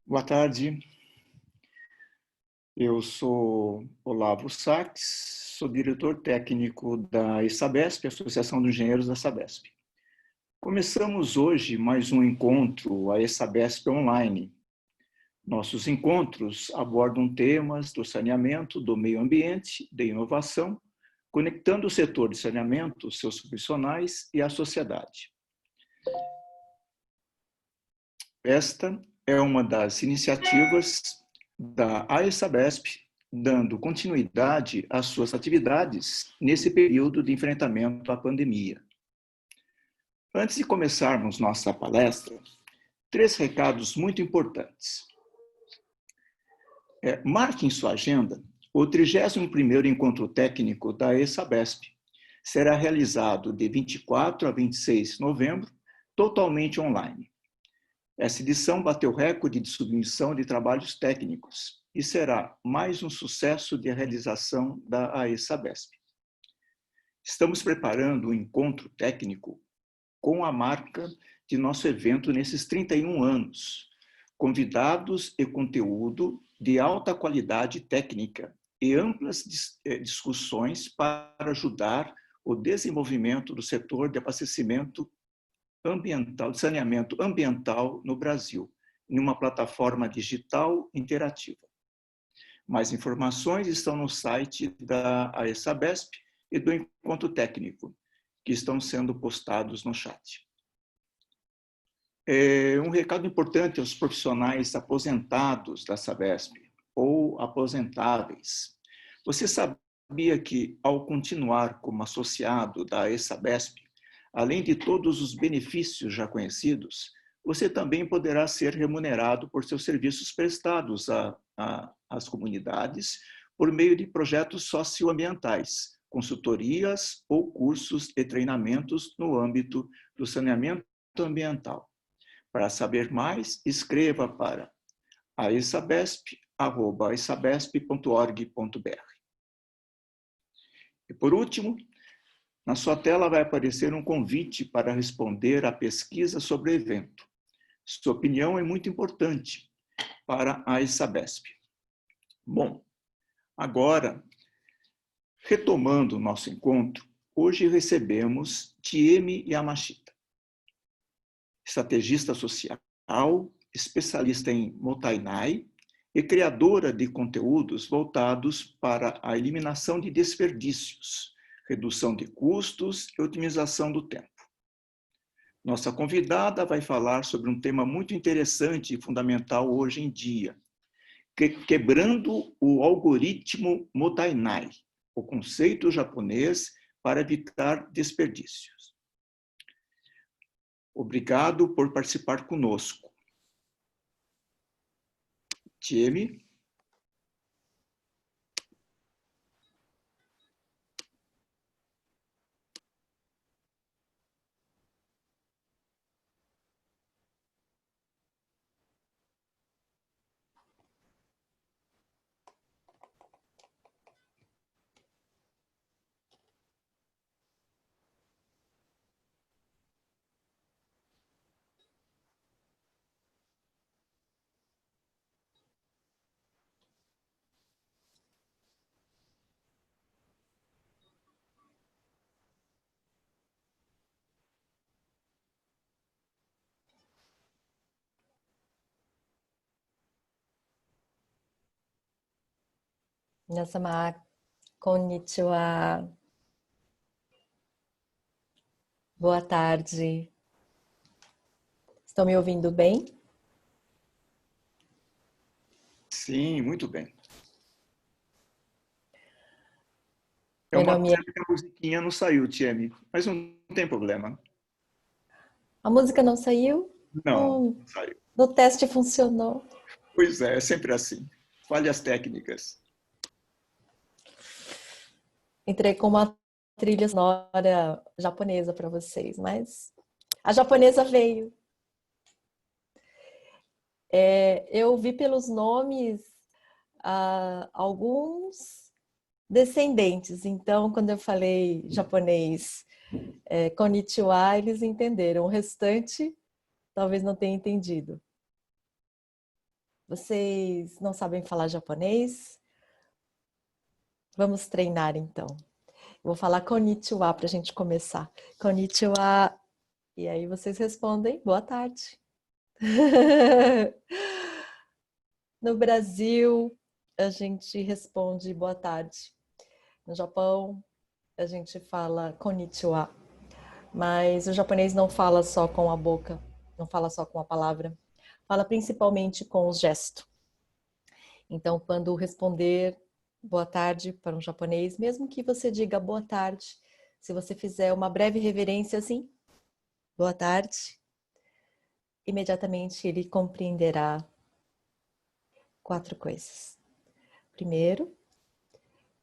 Boa tarde, eu sou Olavo Sachs, sou diretor técnico da ESABESP, Associação dos Engenheiros da Sabesp. Começamos hoje mais um encontro, a ESABESP Online. Nossos encontros abordam temas do saneamento, do meio ambiente, da inovação, conectando o setor de saneamento, seus profissionais e a sociedade. Esta é uma das iniciativas da AESABESP, dando continuidade às suas atividades nesse período de enfrentamento à pandemia. Antes de começarmos nossa palestra, 3 recados muito importantes. Marque em sua agenda o 31º Encontro Técnico da AESABESP. Será realizado de 24 a 26 de novembro, totalmente online. Essa edição bateu recorde de submissão de trabalhos técnicos e será mais um sucesso de realização da AESABESP. Estamos preparando um encontro técnico com a marca de nosso evento nesses 31 anos, convidados e conteúdo de alta qualidade técnica e amplas discussões para ajudar o desenvolvimento do setor de abastecimento ambiental, de saneamento ambiental no Brasil, em uma plataforma digital interativa. Mais informações estão no site da AESABESP e do Encontro Técnico, que estão sendo postados no chat. Um recado importante aos profissionais aposentados da Sabesp ou aposentáveis. Você sabia que, ao continuar como associado da AESABESP, além de todos os benefícios já conhecidos, você também poderá ser remunerado por seus serviços prestados às comunidades por meio de projetos socioambientais, consultorias ou cursos e treinamentos no âmbito do saneamento ambiental. Para saber mais, escreva para aesabesp@aesabesp.org.br. E por último, na sua tela vai aparecer um convite para responder à pesquisa sobre o evento. Sua opinião é muito importante para a AESABESP. Bom, agora, retomando o nosso encontro, hoje recebemos Tiemi Yamashita, estrategista social, especialista em Motainai e criadora de conteúdos voltados para a eliminação de desperdícios, redução de custos e otimização do tempo. Nossa convidada vai falar sobre um tema muito interessante e fundamental hoje em dia, quebrando o algoritmo Motainai, o conceito japonês para evitar desperdícios. Obrigado por participar conosco. Tiemi. Minasan, konnichiwa. Boa tarde. Estão me ouvindo bem? Sim, muito bem. Meu nome é... A musiquinha não saiu, Tiemi, mas não tem problema. A música não saiu? Não saiu. No teste funcionou. Pois é sempre assim. Falhas técnicas. Entrei com uma trilha sonora japonesa para vocês, mas a japonesa veio. Eu vi pelos nomes alguns descendentes, então quando eu falei japonês konnichiwa, eles entenderam. O restante talvez não tenha entendido. Vocês não sabem falar japonês? Vamos treinar então. Vou falar konnichiwa para a gente começar. Konnichiwa. E aí vocês respondem boa tarde. No Brasil, a gente responde boa tarde. No Japão, a gente fala konnichiwa. Mas o japonês não fala só com a boca, não fala só com a palavra. Fala principalmente com o gesto. Então, quando responder boa tarde para um japonês, mesmo que você diga boa tarde, se você fizer uma breve reverência assim, boa tarde, imediatamente ele compreenderá 4 coisas. Primeiro,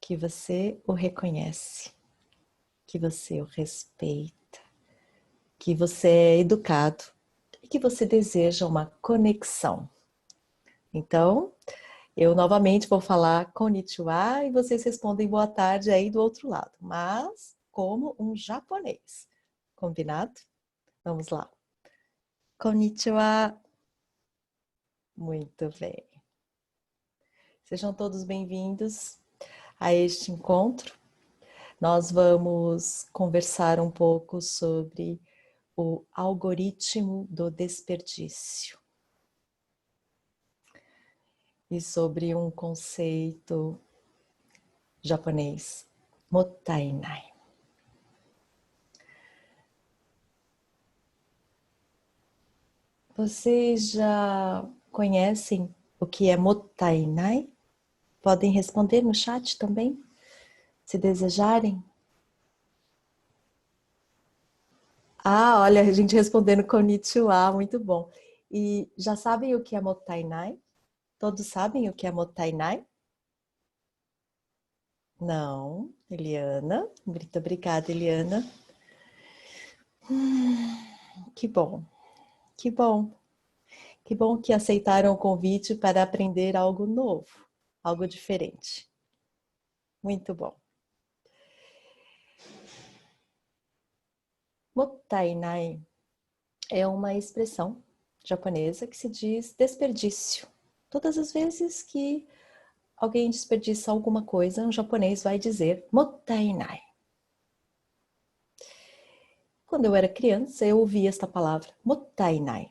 que você o reconhece, que você o respeita, que você é educado e que você deseja uma conexão. Então, eu novamente vou falar konnichiwa e vocês respondem boa tarde aí do outro lado, mas como um japonês. Combinado? Vamos lá. Konnichiwa. Muito bem. Sejam todos bem-vindos a este encontro. Nós vamos conversar um pouco sobre o algoritmo do desperdício e sobre um conceito japonês, mottainai. Vocês já conhecem o que é mottainai? Podem responder no chat também, se desejarem. Ah, olha, a gente respondendo konnichiwa, muito bom. E já sabem o que é mottainai? Todos sabem o que é mottainai? Não, Eliana. Muito obrigada, Eliana. Que bom, que bom. Que bom que aceitaram o convite para aprender algo novo, algo diferente. Muito bom. Mottainai é uma expressão japonesa que se diz desperdício. Todas as vezes que alguém desperdiça alguma coisa, um japonês vai dizer mottainai. Quando eu era criança, eu ouvia esta palavra, mottainai,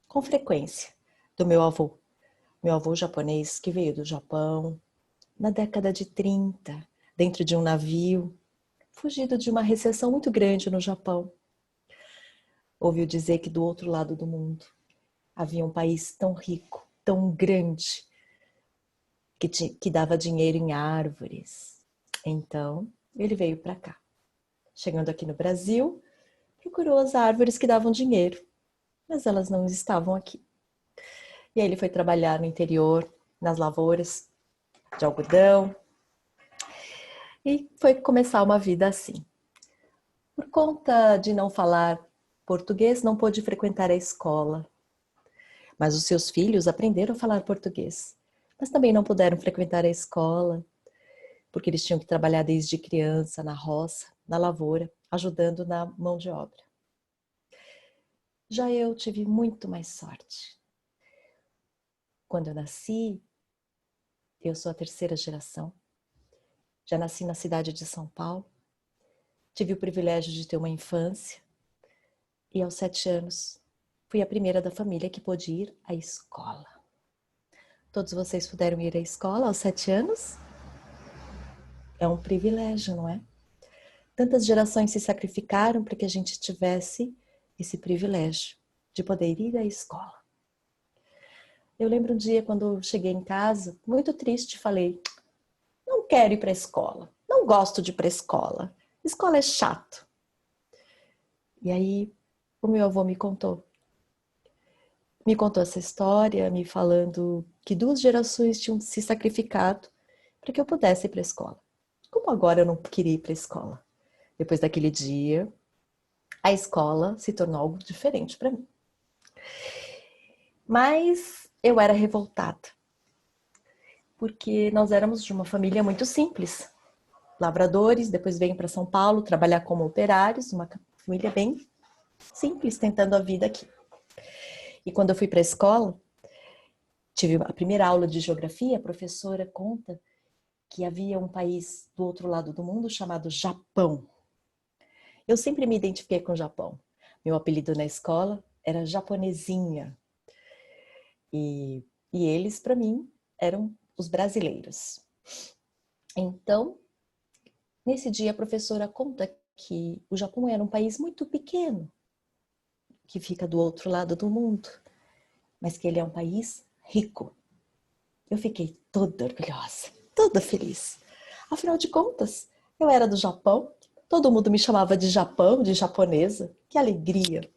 com frequência, do meu avô. Meu avô japonês que veio do Japão na década de 30, dentro de um navio, fugido de uma recessão muito grande no Japão. Ouviu dizer que do outro lado do mundo havia um país tão rico, tão grande, que dava dinheiro em árvores. Então, ele veio para cá. Chegando aqui no Brasil, procurou as árvores que davam dinheiro, mas elas não estavam aqui. E aí ele foi trabalhar no interior, nas lavouras de algodão, e foi começar uma vida assim. Por conta de não falar português, não pôde frequentar a escola. Mas os seus filhos aprenderam a falar português. Mas também não puderam frequentar a escola, porque eles tinham que trabalhar desde criança na roça, na lavoura, ajudando na mão de obra. Já eu tive muito mais sorte. Quando eu nasci, eu sou a 3ª geração. Já nasci na cidade de São Paulo. Tive o privilégio de ter uma infância. E aos 7 anos, fui a primeira da família que pôde ir à escola. Todos vocês puderam ir à escola aos 7 anos? É um privilégio, não é? Tantas gerações se sacrificaram para que a gente tivesse esse privilégio de poder ir à escola. Eu lembro um dia quando eu cheguei em casa, muito triste, falei, não quero ir para a escola, não gosto de ir para a escola, escola é chato. E aí o meu avô me contou essa história, me falando que 2 gerações tinham se sacrificado para que eu pudesse ir para a escola. Como agora eu não queria ir para a escola? Depois daquele dia, a escola se tornou algo diferente para mim. Mas eu era revoltada, porque nós éramos de uma família muito simples. Lavradores, depois vêm para São Paulo trabalhar como operários, uma família bem simples, tentando a vida aqui. E quando eu fui para a escola, tive a primeira aula de geografia, a professora conta que havia um país do outro lado do mundo chamado Japão. Eu sempre me identifiquei com o Japão. Meu apelido na escola era Japonesinha. E eles, para mim, eram os brasileiros. Então, nesse dia, a professora conta que o Japão era um país muito pequeno, que fica do outro lado do mundo, mas que ele é um país rico. Eu fiquei toda orgulhosa, toda feliz. Afinal de contas, eu era do Japão, todo mundo me chamava de Japão, de japonesa. Que alegria!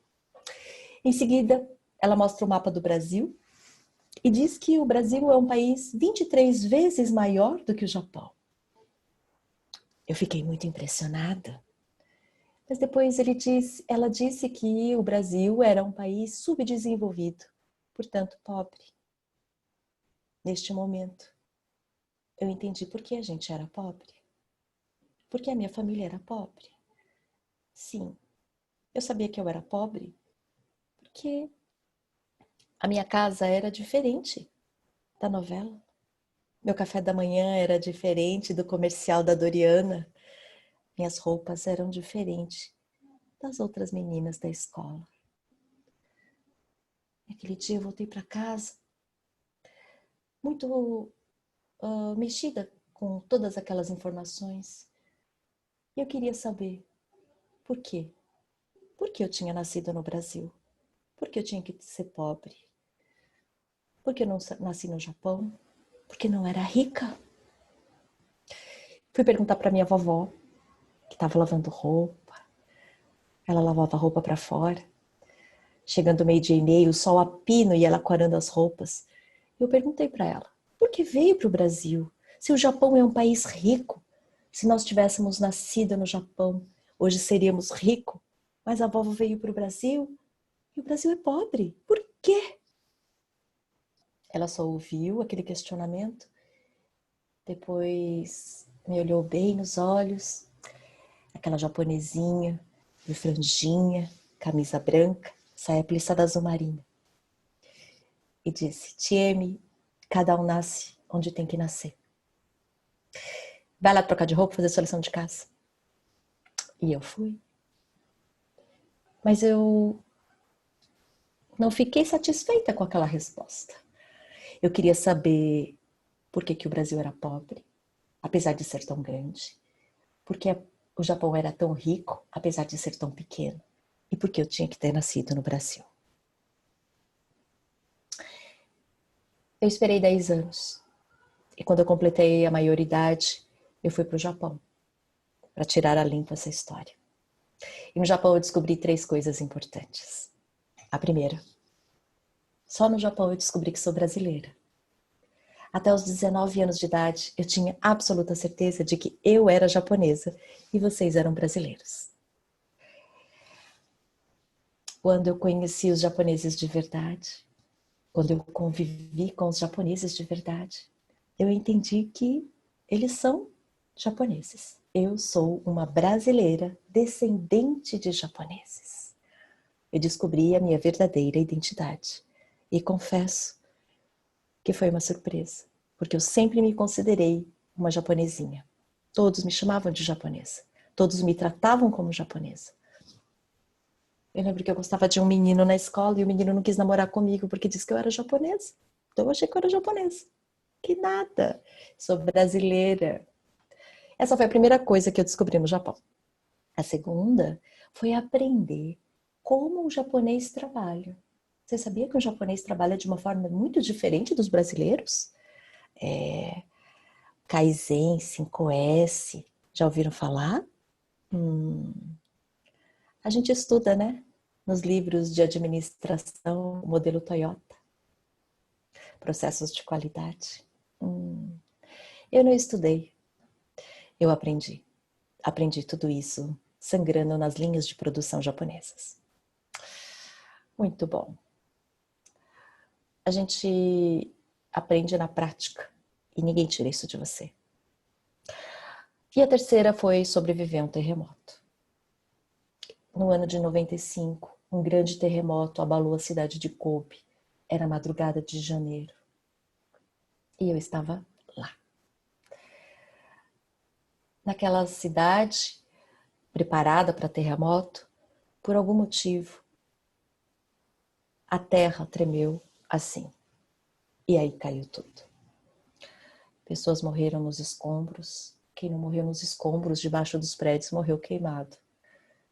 Em seguida, ela mostra o mapa do Brasil e diz que o Brasil é um país 23 vezes maior do que o Japão. Eu fiquei muito impressionada. Mas depois ela disse que o Brasil era um país subdesenvolvido, portanto pobre. Neste momento, eu entendi por que a gente era pobre. Porque a minha família era pobre. Sim, eu sabia que eu era pobre porque a minha casa era diferente da novela. Meu café da manhã era diferente do comercial da Doriana. Minhas roupas eram diferentes das outras meninas da escola. Naquele dia eu voltei para casa muito mexida com todas aquelas informações. E eu queria saber por quê? Por que eu tinha nascido no Brasil? Por que eu tinha que ser pobre? Por que eu não nasci no Japão? Porque não era rica? Fui perguntar para minha vovó, que estava lavando roupa. Ela lavava a roupa para fora. Chegando meio-dia e meio, o sol a pino e ela corando as roupas. Eu perguntei para ela, por que veio para o Brasil? Se o Japão é um país rico, se nós tivéssemos nascido no Japão, hoje seríamos ricos, mas a vovó veio para o Brasil e o Brasil é pobre. Por quê? Ela só ouviu aquele questionamento, depois me olhou bem nos olhos, aquela japonesinha, de franjinha, camisa branca, saia plissada azul marinho. E disse, Tieme, cada um nasce onde tem que nascer. Vai lá trocar de roupa, fazer sua lição de casa. E eu fui. Mas eu não fiquei satisfeita com aquela resposta. Eu queria saber por que o Brasil era pobre, apesar de ser tão grande. Por que o Japão era tão rico, apesar de ser tão pequeno. E por que eu tinha que ter nascido no Brasil. Eu esperei 10 anos. E quando eu completei a maioridade, eu fui para o Japão. Para tirar a limpo essa história. E no Japão eu descobri 3 coisas importantes. A primeira, só no Japão eu descobri que sou brasileira. Até os 19 anos de idade, eu tinha absoluta certeza de que eu era japonesa e vocês eram brasileiros. Quando eu conheci os japoneses de verdade, quando eu convivi com os japoneses de verdade, eu entendi que eles são japoneses. Eu sou uma brasileira descendente de japoneses. Eu descobri a minha verdadeira identidade. E confesso que foi uma surpresa, porque eu sempre me considerei uma japonesinha. Todos me chamavam de japonesa. Todos me tratavam como japonesa. Eu lembro que eu gostava de um menino na escola e o menino não quis namorar comigo porque disse que eu era japonesa. Então eu achei que eu era japonesa. Que nada. Sou brasileira. Essa foi a primeira coisa que eu descobri no Japão. A segunda foi aprender como o japonês trabalha. Você sabia que o japonês trabalha de uma forma muito diferente dos brasileiros? Kaizen, 5S, já ouviram falar? A gente estuda, né? Nos livros de administração, o modelo Toyota. Processos de qualidade. Eu não estudei. Eu aprendi. Aprendi tudo isso sangrando nas linhas de produção japonesas. Muito bom. A gente aprende na prática e ninguém tira isso de você. E a terceira foi sobreviver a um terremoto. No ano de 95, um grande terremoto abalou a cidade de Kobe. Era madrugada de janeiro. E eu estava lá. Naquela cidade, preparada para terremoto, por algum motivo, a terra tremeu assim. E aí caiu tudo. Pessoas morreram nos escombros. Quem não morreu nos escombros, debaixo dos prédios, morreu queimado.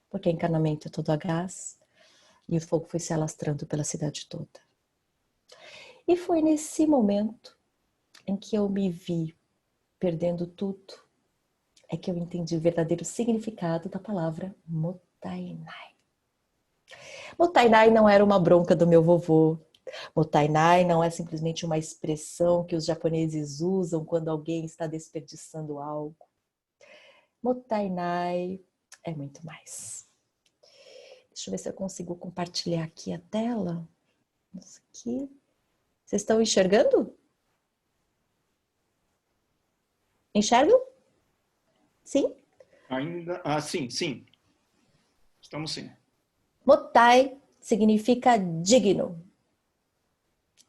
Porque encanamento é todo a gás. E o fogo foi se alastrando pela cidade toda. E foi nesse momento em que eu me vi perdendo tudo, é que eu entendi o verdadeiro significado da palavra Mottainai. Mottainai não era uma bronca do meu vovô. Mottainai não é simplesmente uma expressão que os japoneses usam quando alguém está desperdiçando algo. Mottainai é muito mais. Deixa eu ver se eu consigo compartilhar aqui a tela. Isso aqui. Vocês estão enxergando? Enxergam? Sim? Ainda, sim, sim. Estamos sim. Mottai significa digno.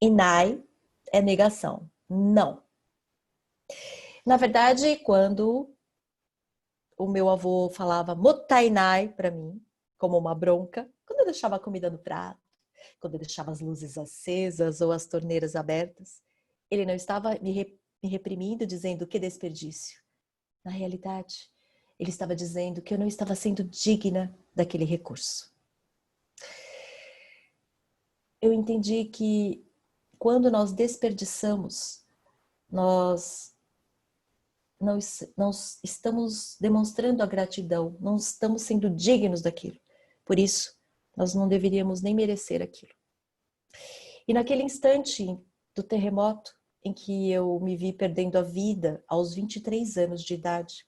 E nai é negação. Não. Na verdade, quando o meu avô falava mottainai para mim, como uma bronca, quando eu deixava a comida no prato, quando eu deixava as luzes acesas ou as torneiras abertas, ele não estava me reprimindo, dizendo que desperdício. Na realidade, ele estava dizendo que eu não estava sendo digna daquele recurso. Eu entendi que quando nós desperdiçamos, nós não estamos demonstrando a gratidão, não estamos sendo dignos daquilo. Por isso, nós não deveríamos nem merecer aquilo. E naquele instante do terremoto, em que eu me vi perdendo a vida aos 23 anos de idade,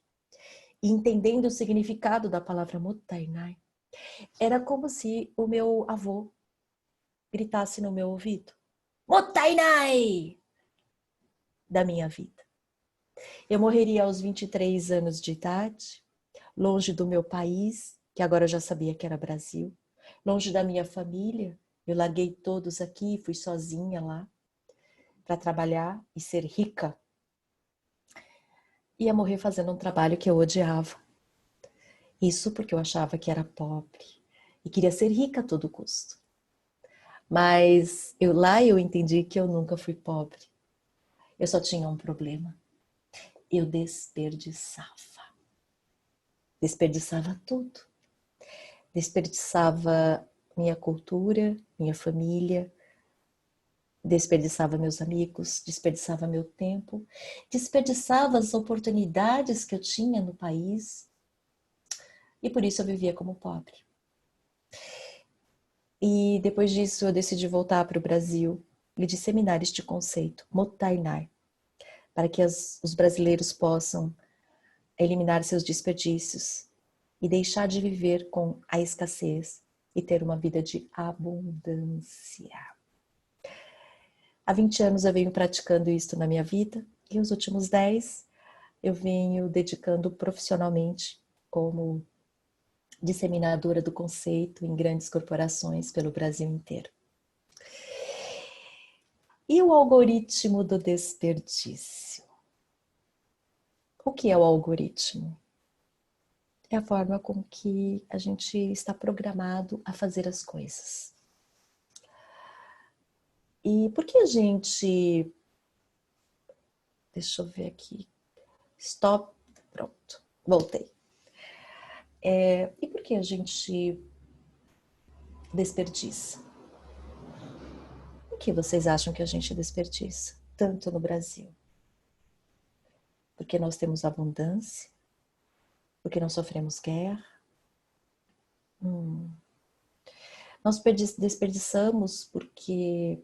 e entendendo o significado da palavra Mottainai, era como se o meu avô gritasse no meu ouvido: Mottainai! Da minha vida. Eu morreria aos 23 anos de idade, longe do meu país, que agora eu já sabia que era Brasil, longe da minha família. Eu larguei todos aqui, fui sozinha lá para trabalhar e ser rica. Ia morrer fazendo um trabalho que eu odiava. Isso porque eu achava que era pobre e queria ser rica a todo custo. Mas eu entendi que eu nunca fui pobre. Eu só tinha um problema. Eu desperdiçava. Desperdiçava tudo. Desperdiçava minha cultura, minha família, desperdiçava meus amigos, desperdiçava meu tempo, desperdiçava as oportunidades que eu tinha no país. E por isso eu vivia como pobre. E depois disso eu decidi voltar para o Brasil e disseminar este conceito, Mottainai, para que os brasileiros possam eliminar seus desperdícios e deixar de viver com a escassez e ter uma vida de abundância. Há 20 anos eu venho praticando isso na minha vida e os últimos 10 eu venho dedicando profissionalmente como disseminadora do conceito em grandes corporações pelo Brasil inteiro. E o algoritmo do desperdício? O que é o algoritmo? É a forma com que a gente está programado a fazer as coisas. E por que a gente... Deixa eu ver aqui. Stop. Pronto. Voltei. E por que a gente desperdiça? O que vocês acham que a gente desperdiça? Tanto no Brasil. Porque nós temos abundância? Porque não sofremos guerra? Nós desperdiçamos porque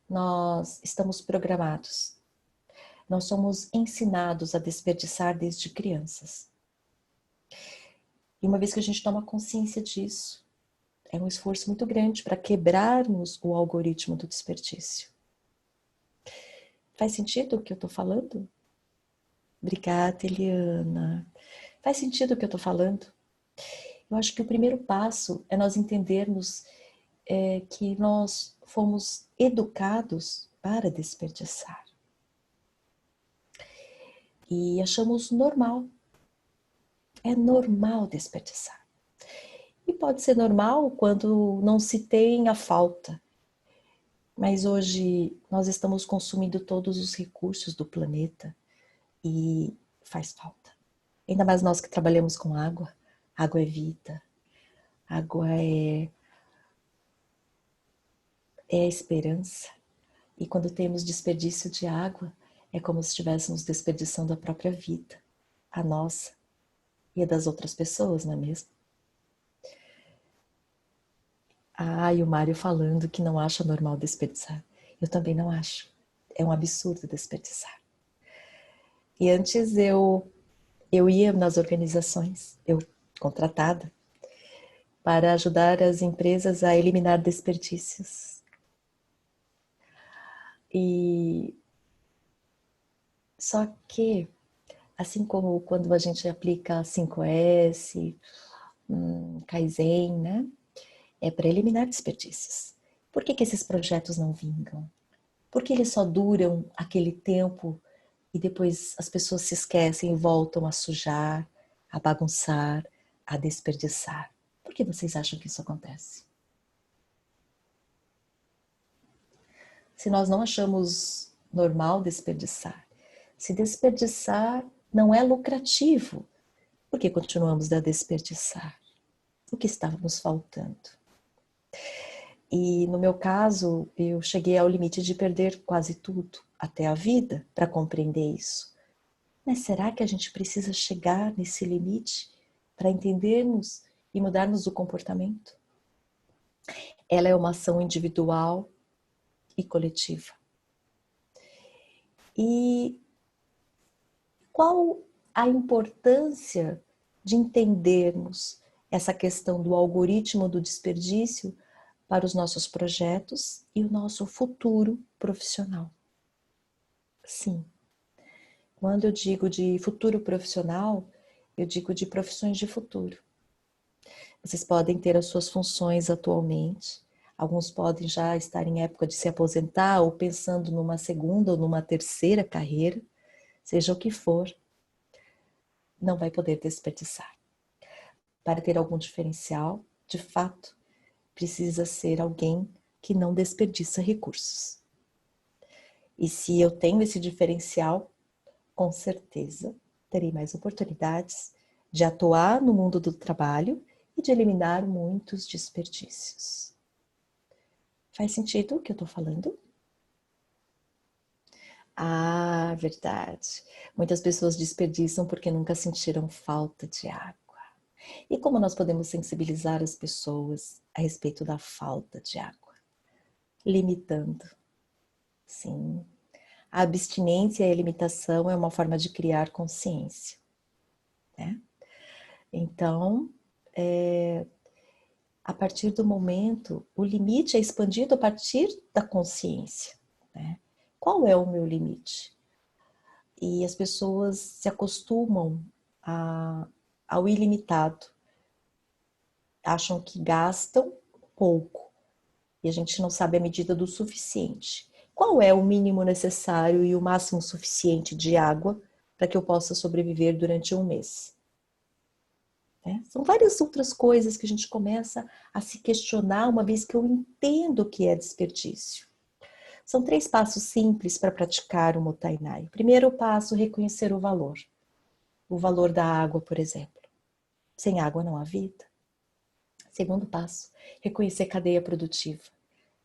nós estamos programados. Nós somos ensinados a desperdiçar desde crianças. E uma vez que a gente toma consciência disso, é um esforço muito grande para quebrarmos o algoritmo do desperdício. Faz sentido o que eu estou falando? Obrigada, Eliana. Faz sentido o que eu estou falando? Eu acho que o primeiro passo é nós entendermos que nós fomos educados para desperdiçar. e achamos normal. É normal desperdiçar. E pode ser normal quando não se tem a falta. Mas hoje nós estamos consumindo todos os recursos do planeta e faz falta. Ainda mais nós que trabalhamos com água. Água é vida. Água é a esperança. E quando temos desperdício de água, é como se estivéssemos desperdiçando a própria vida, a nossa e a das outras pessoas, não é mesmo? Ah, e o Mário falando que não acha normal desperdiçar. Eu também não acho. É um absurdo desperdiçar. E antes eu ia nas organizações, eu contratada, para ajudar as empresas a eliminar desperdícios. E só que, assim como quando a gente aplica 5S, Kaizen, né? É para eliminar desperdícios. Por que esses projetos não vingam? Por que eles só duram aquele tempo e depois as pessoas se esquecem e voltam a sujar, a bagunçar, a desperdiçar? Por que vocês acham que isso acontece? Se nós não achamos normal desperdiçar, se desperdiçar não é lucrativo, por que continuamos a desperdiçar? O que estava nos faltando? E no meu caso, eu cheguei ao limite de perder quase tudo, até a vida, para compreender isso. Mas será que a gente precisa chegar nesse limite para entendermos e mudarmos o comportamento? Ela é uma ação individual e coletiva. E qual a importância de entendermos essa questão do algoritmo do desperdício para os nossos projetos e o nosso futuro profissional? Sim, quando eu digo de futuro profissional, eu digo de profissões de futuro. Vocês podem ter as suas funções atualmente, alguns podem já estar em época de se aposentar ou pensando numa segunda ou numa terceira carreira, seja o que for, não vai poder desperdiçar. Para ter algum diferencial, de fato, precisa ser alguém que não desperdiça recursos. E se eu tenho esse diferencial, com certeza terei mais oportunidades de atuar no mundo do trabalho e de eliminar muitos desperdícios. Faz sentido o que eu estou falando? Ah, verdade. Muitas pessoas desperdiçam porque nunca sentiram falta de água. E como nós podemos sensibilizar as pessoas a respeito da falta de água? Limitando. Sim. A abstinência e a limitação é uma forma de criar consciência, né? Então, a partir do momento, o limite é expandido a partir da consciência, né? Qual é o meu limite? E as pessoas se acostumam ao ilimitado, acham que gastam pouco e a gente não sabe a medida do suficiente. Qual é o mínimo necessário e o máximo suficiente de água para que eu possa sobreviver durante um mês? São várias outras coisas que a gente começa a se questionar uma vez que eu entendo o que é desperdício. São 3 passos simples para praticar o Motainai. Primeiro passo, reconhecer o valor. O valor da água, por exemplo. Sem água não há vida. Segundo passo, reconhecer cadeia produtiva.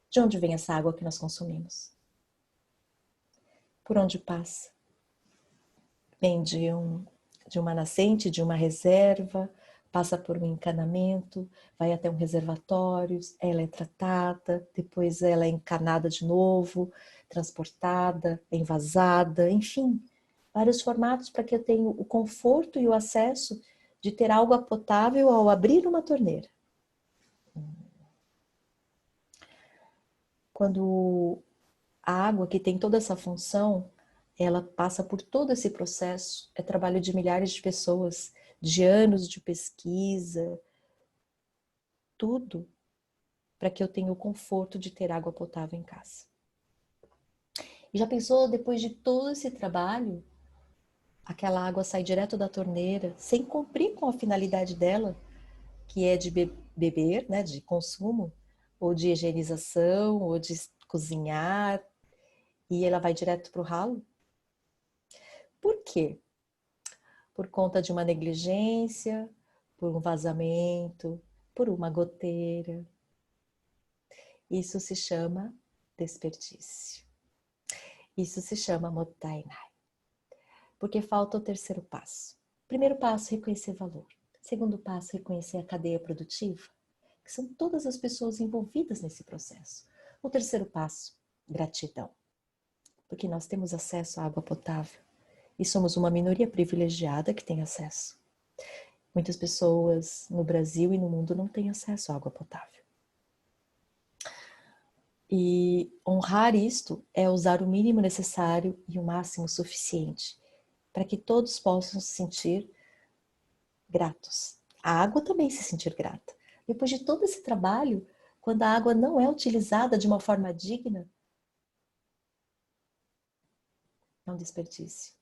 De onde vem essa água que nós consumimos? Por onde passa? Vem de uma nascente, de uma reserva, passa por um encanamento, vai até um reservatório, ela é tratada, depois ela é encanada de novo, transportada, envasada, enfim, vários formatos para que eu tenha o conforto e o acesso de ter água potável ao abrir uma torneira. Quando a água que tem toda essa função, ela passa por todo esse processo, é trabalho de milhares de pessoas, de anos de pesquisa, tudo para que eu tenha o conforto de ter água potável em casa. E já pensou, depois de todo esse trabalho, aquela água sai direto da torneira, sem cumprir com a finalidade dela, que é de beber, né, de consumo, ou de higienização, ou de cozinhar, e ela vai direto para o ralo? Por quê? Por conta de uma negligência, por um vazamento, por uma goteira. Isso se chama desperdício. Isso se chama mottainai. Porque falta o terceiro passo. Primeiro passo, reconhecer valor. Segundo passo, reconhecer a cadeia produtiva, que são todas as pessoas envolvidas nesse processo. O terceiro passo, gratidão. Porque nós temos acesso à água potável e somos uma minoria privilegiada que tem acesso. Muitas pessoas no Brasil e no mundo não têm acesso à água potável. E honrar isto é usar o mínimo necessário e o máximo suficiente para que todos possam se sentir gratos. A água também se sentir grata. Depois de todo esse trabalho, quando a água não é utilizada de uma forma digna, é um desperdício.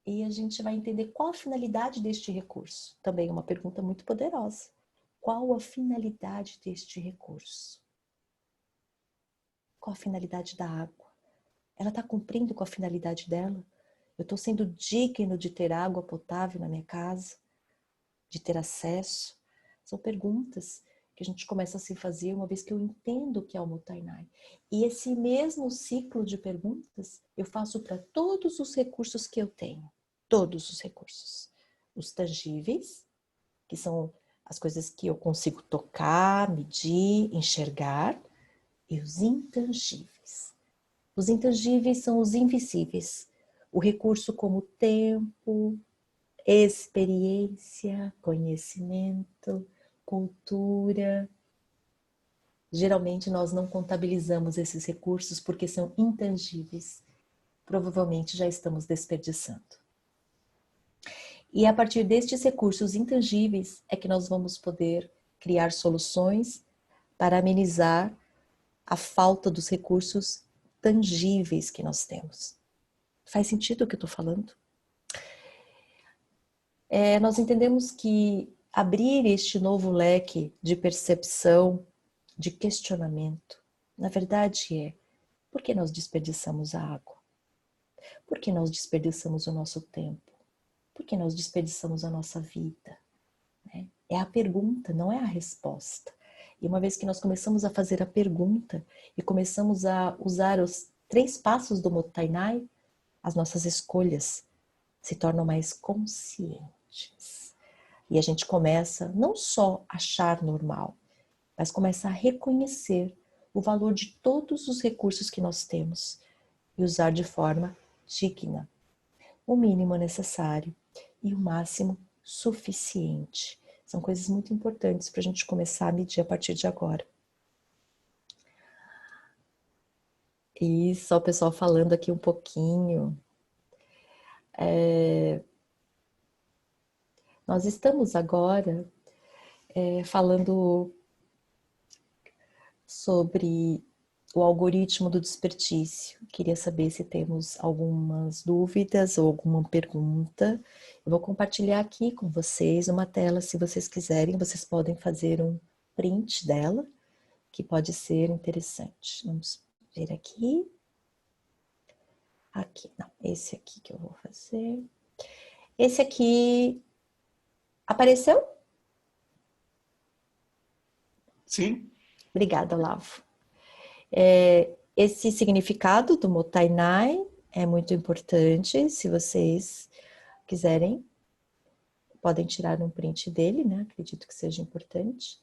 E a gente vai entender qual a finalidade deste recurso. Também é uma pergunta muito poderosa. Qual a finalidade deste recurso? Qual a finalidade da água? Ela está cumprindo com a finalidade dela? Eu estou sendo digno de ter água potável na minha casa? De ter acesso? São perguntas que a gente começa a se fazer uma vez que eu entendo o que é o mottainai. E esse mesmo ciclo de perguntas eu faço para todos os recursos que eu tenho. Todos os recursos. Os tangíveis, que são as coisas que eu consigo tocar, medir, enxergar, e os intangíveis. Os intangíveis são os invisíveis. O recurso como tempo, experiência, conhecimento, cultura. Geralmente nós não contabilizamos esses recursos porque são intangíveis. Provavelmente já estamos desperdiçando. E a partir destes recursos intangíveis é que nós vamos poder criar soluções para amenizar a falta dos recursos tangíveis que nós temos. Faz sentido o que eu estou falando? Nós entendemos que abrir este novo leque de percepção, de questionamento, na verdade por que nós desperdiçamos a água? Por que nós desperdiçamos o nosso tempo? Por que nós desperdiçamos a nossa vida? É a pergunta, não é a resposta. E uma vez que nós começamos a fazer a pergunta e começamos a usar os 3 passos do mottainai, as nossas escolhas se tornam mais conscientes. E a gente começa não só a achar normal, mas começa a reconhecer o valor de todos os recursos que nós temos e usar de forma digna, o mínimo necessário e o máximo suficiente. São coisas muito importantes para a gente começar a medir a partir de agora. E só o pessoal falando aqui um pouquinho. Nós estamos agora falando sobre o algoritmo do desperdício. Queria saber se temos algumas dúvidas ou alguma pergunta. Eu vou compartilhar aqui com vocês uma tela, se vocês quiserem, vocês podem fazer um print dela, que pode ser interessante. Vamos ver aqui. Aqui, não, esse aqui que eu vou fazer. Esse aqui apareceu? Sim. Obrigada, Lavo. Esse significado do mottainai é muito importante. Se vocês quiserem, podem tirar um print dele, né? Acredito que seja importante.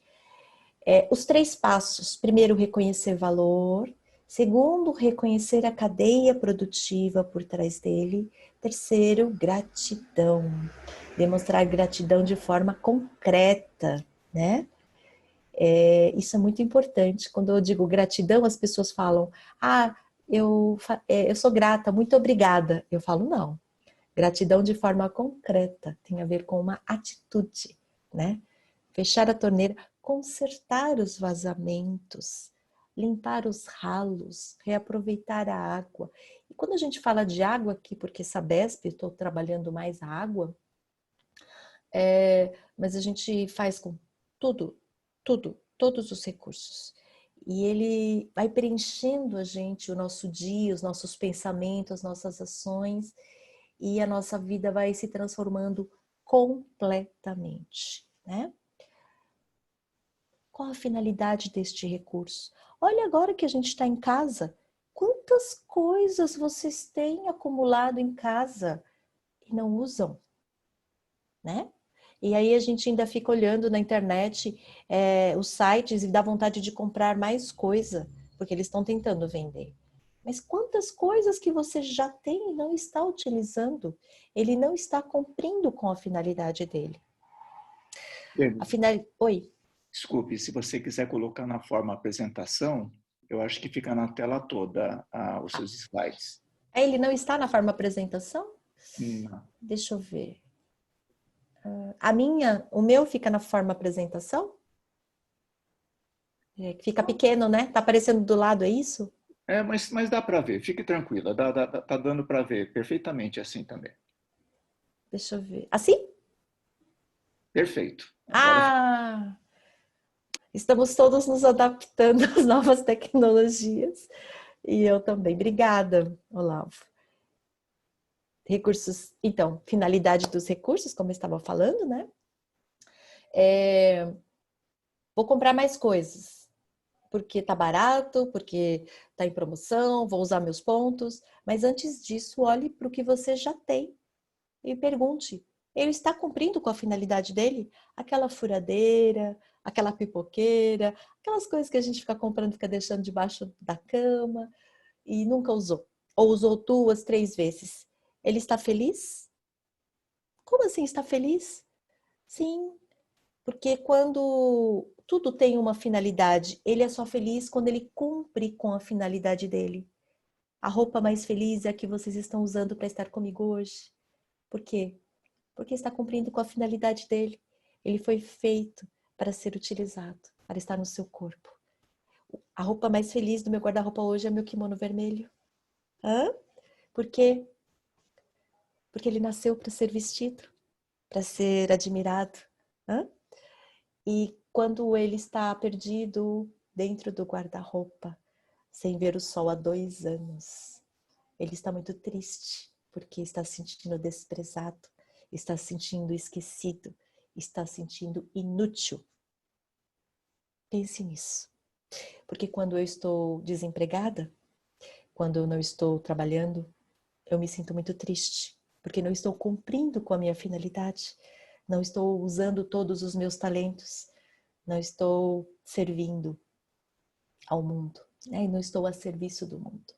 Os 3 passos. Primeiro, reconhecer valor. Segundo, reconhecer a cadeia produtiva por trás dele. Terceiro, gratidão. Demonstrar gratidão de forma concreta, né? Isso é muito importante. Quando eu digo gratidão, as pessoas falam, eu sou grata, muito obrigada. Eu falo, não. Gratidão de forma concreta tem a ver com uma atitude, né? Fechar a torneira, consertar os vazamentos, limpar os ralos, reaproveitar a água. E quando a gente fala de água aqui, porque Sabesp, estou trabalhando mais a água, mas a gente faz com tudo, todos os recursos. E ele vai preenchendo a gente, o nosso dia, os nossos pensamentos, as nossas ações, e a nossa vida vai se transformando completamente, né? Qual a finalidade deste recurso? Olha agora que a gente está em casa, quantas coisas vocês têm acumulado em casa e não usam, né? E aí a gente ainda fica olhando na internet os sites e dá vontade de comprar mais coisa, porque eles estão tentando vender. Mas quantas coisas que você já tem e não está utilizando? Ele não está cumprindo com a finalidade dele. Oi? Desculpe, se você quiser colocar na forma apresentação, eu acho que fica na tela toda os seus slides. Ele não está na forma apresentação? Não. Deixa eu ver. O meu fica na forma apresentação? Fica pequeno, né? Tá aparecendo do lado, é isso? Mas dá para ver, fique tranquila, tá dando para ver perfeitamente assim também. Deixa eu ver. Assim? Perfeito. Agora... estamos todos nos adaptando às novas tecnologias. E eu também. Obrigada, Olavo. Recursos, então, finalidade dos recursos, como eu estava falando, né? Vou comprar mais coisas, porque tá barato, porque tá em promoção, vou usar meus pontos. Mas antes disso, olhe para o que você já tem e pergunte: ele está cumprindo com a finalidade dele? Aquela furadeira, aquela pipoqueira, aquelas coisas que a gente fica comprando, fica deixando debaixo da cama e nunca usou. Ou usou 2, 3 vezes. Ele está feliz? Como assim está feliz? Sim, porque quando tudo tem uma finalidade, ele é só feliz quando ele cumpre com a finalidade dele. A roupa mais feliz é a que vocês estão usando para estar comigo hoje. Por quê? Porque está cumprindo com a finalidade dele. Ele foi feito para ser utilizado, para estar no seu corpo. A roupa mais feliz do meu guarda-roupa hoje é meu kimono vermelho. Hã? Por quê? Porque ele nasceu para ser vestido, para ser admirado. Hã? E quando ele está perdido dentro do guarda-roupa, sem ver o sol há 2 anos, ele está muito triste, porque está se sentindo desprezado, está se sentindo esquecido, está se sentindo inútil. Pense nisso. Porque quando eu estou desempregada, quando eu não estou trabalhando, eu me sinto muito triste, porque não estou cumprindo com a minha finalidade, não estou usando todos os meus talentos, não estou servindo ao mundo, né? E não estou a serviço do mundo.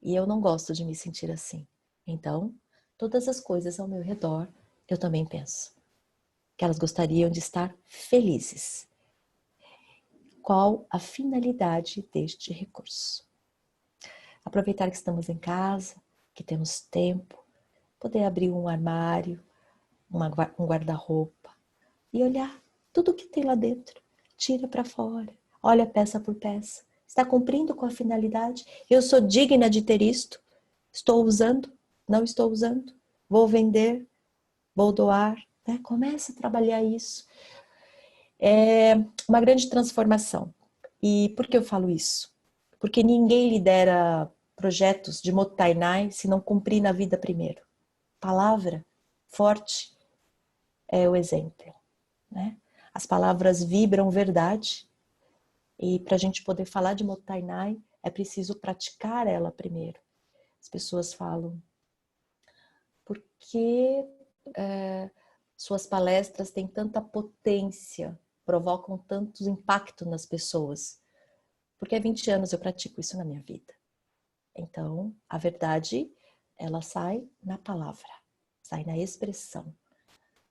E eu não gosto de me sentir assim. Então, todas as coisas ao meu redor, eu também penso que elas gostariam de estar felizes. Qual a finalidade deste recurso? Aproveitar que estamos em casa, que temos tempo, poder abrir um armário, um guarda-roupa e olhar tudo que tem lá dentro. Tira para fora, olha peça por peça. Está cumprindo com a finalidade? Eu sou digna de ter isto? Estou usando? Não estou usando? Vou vender? Vou doar? Né? Comece a trabalhar isso. É uma grande transformação. E por que eu falo isso? Porque ninguém lidera projetos de Mottainai se não cumprir na vida primeiro. Palavra forte é o exemplo, né? As palavras vibram verdade e para a gente poder falar de Mottainai é preciso praticar ela primeiro. As pessoas falam, por que suas palestras têm tanta potência, provocam tanto impacto nas pessoas? Porque há 20 anos eu pratico isso na minha vida. Então, a verdade, ela sai na palavra, sai na expressão.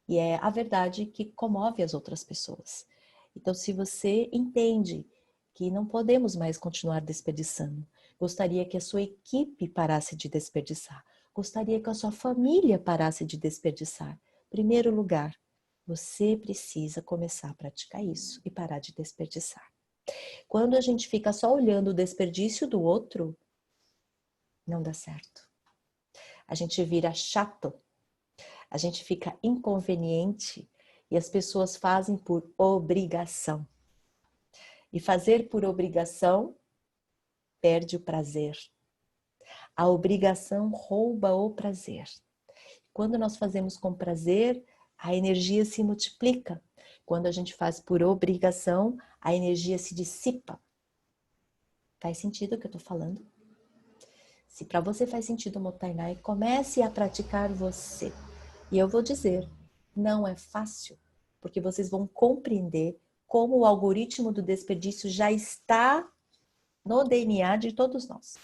E é a verdade que comove as outras pessoas. Então, se você entende que não podemos mais continuar desperdiçando, gostaria que a sua equipe parasse de desperdiçar, gostaria que a sua família parasse de desperdiçar. Em primeiro lugar, você precisa começar a praticar isso e parar de desperdiçar. Quando a gente fica só olhando o desperdício do outro, não dá certo. A gente vira chato, a gente fica inconveniente e as pessoas fazem por obrigação. E fazer por obrigação perde o prazer. A obrigação rouba o prazer. Quando nós fazemos com prazer, a energia se multiplica. Quando a gente faz por obrigação, a energia se dissipa. Faz sentido o que eu estou falando? Se para você faz sentido, Mottainai, comece a praticar você. E eu vou dizer, não é fácil, porque vocês vão compreender como o algoritmo do desperdício já está no DNA de todos nós.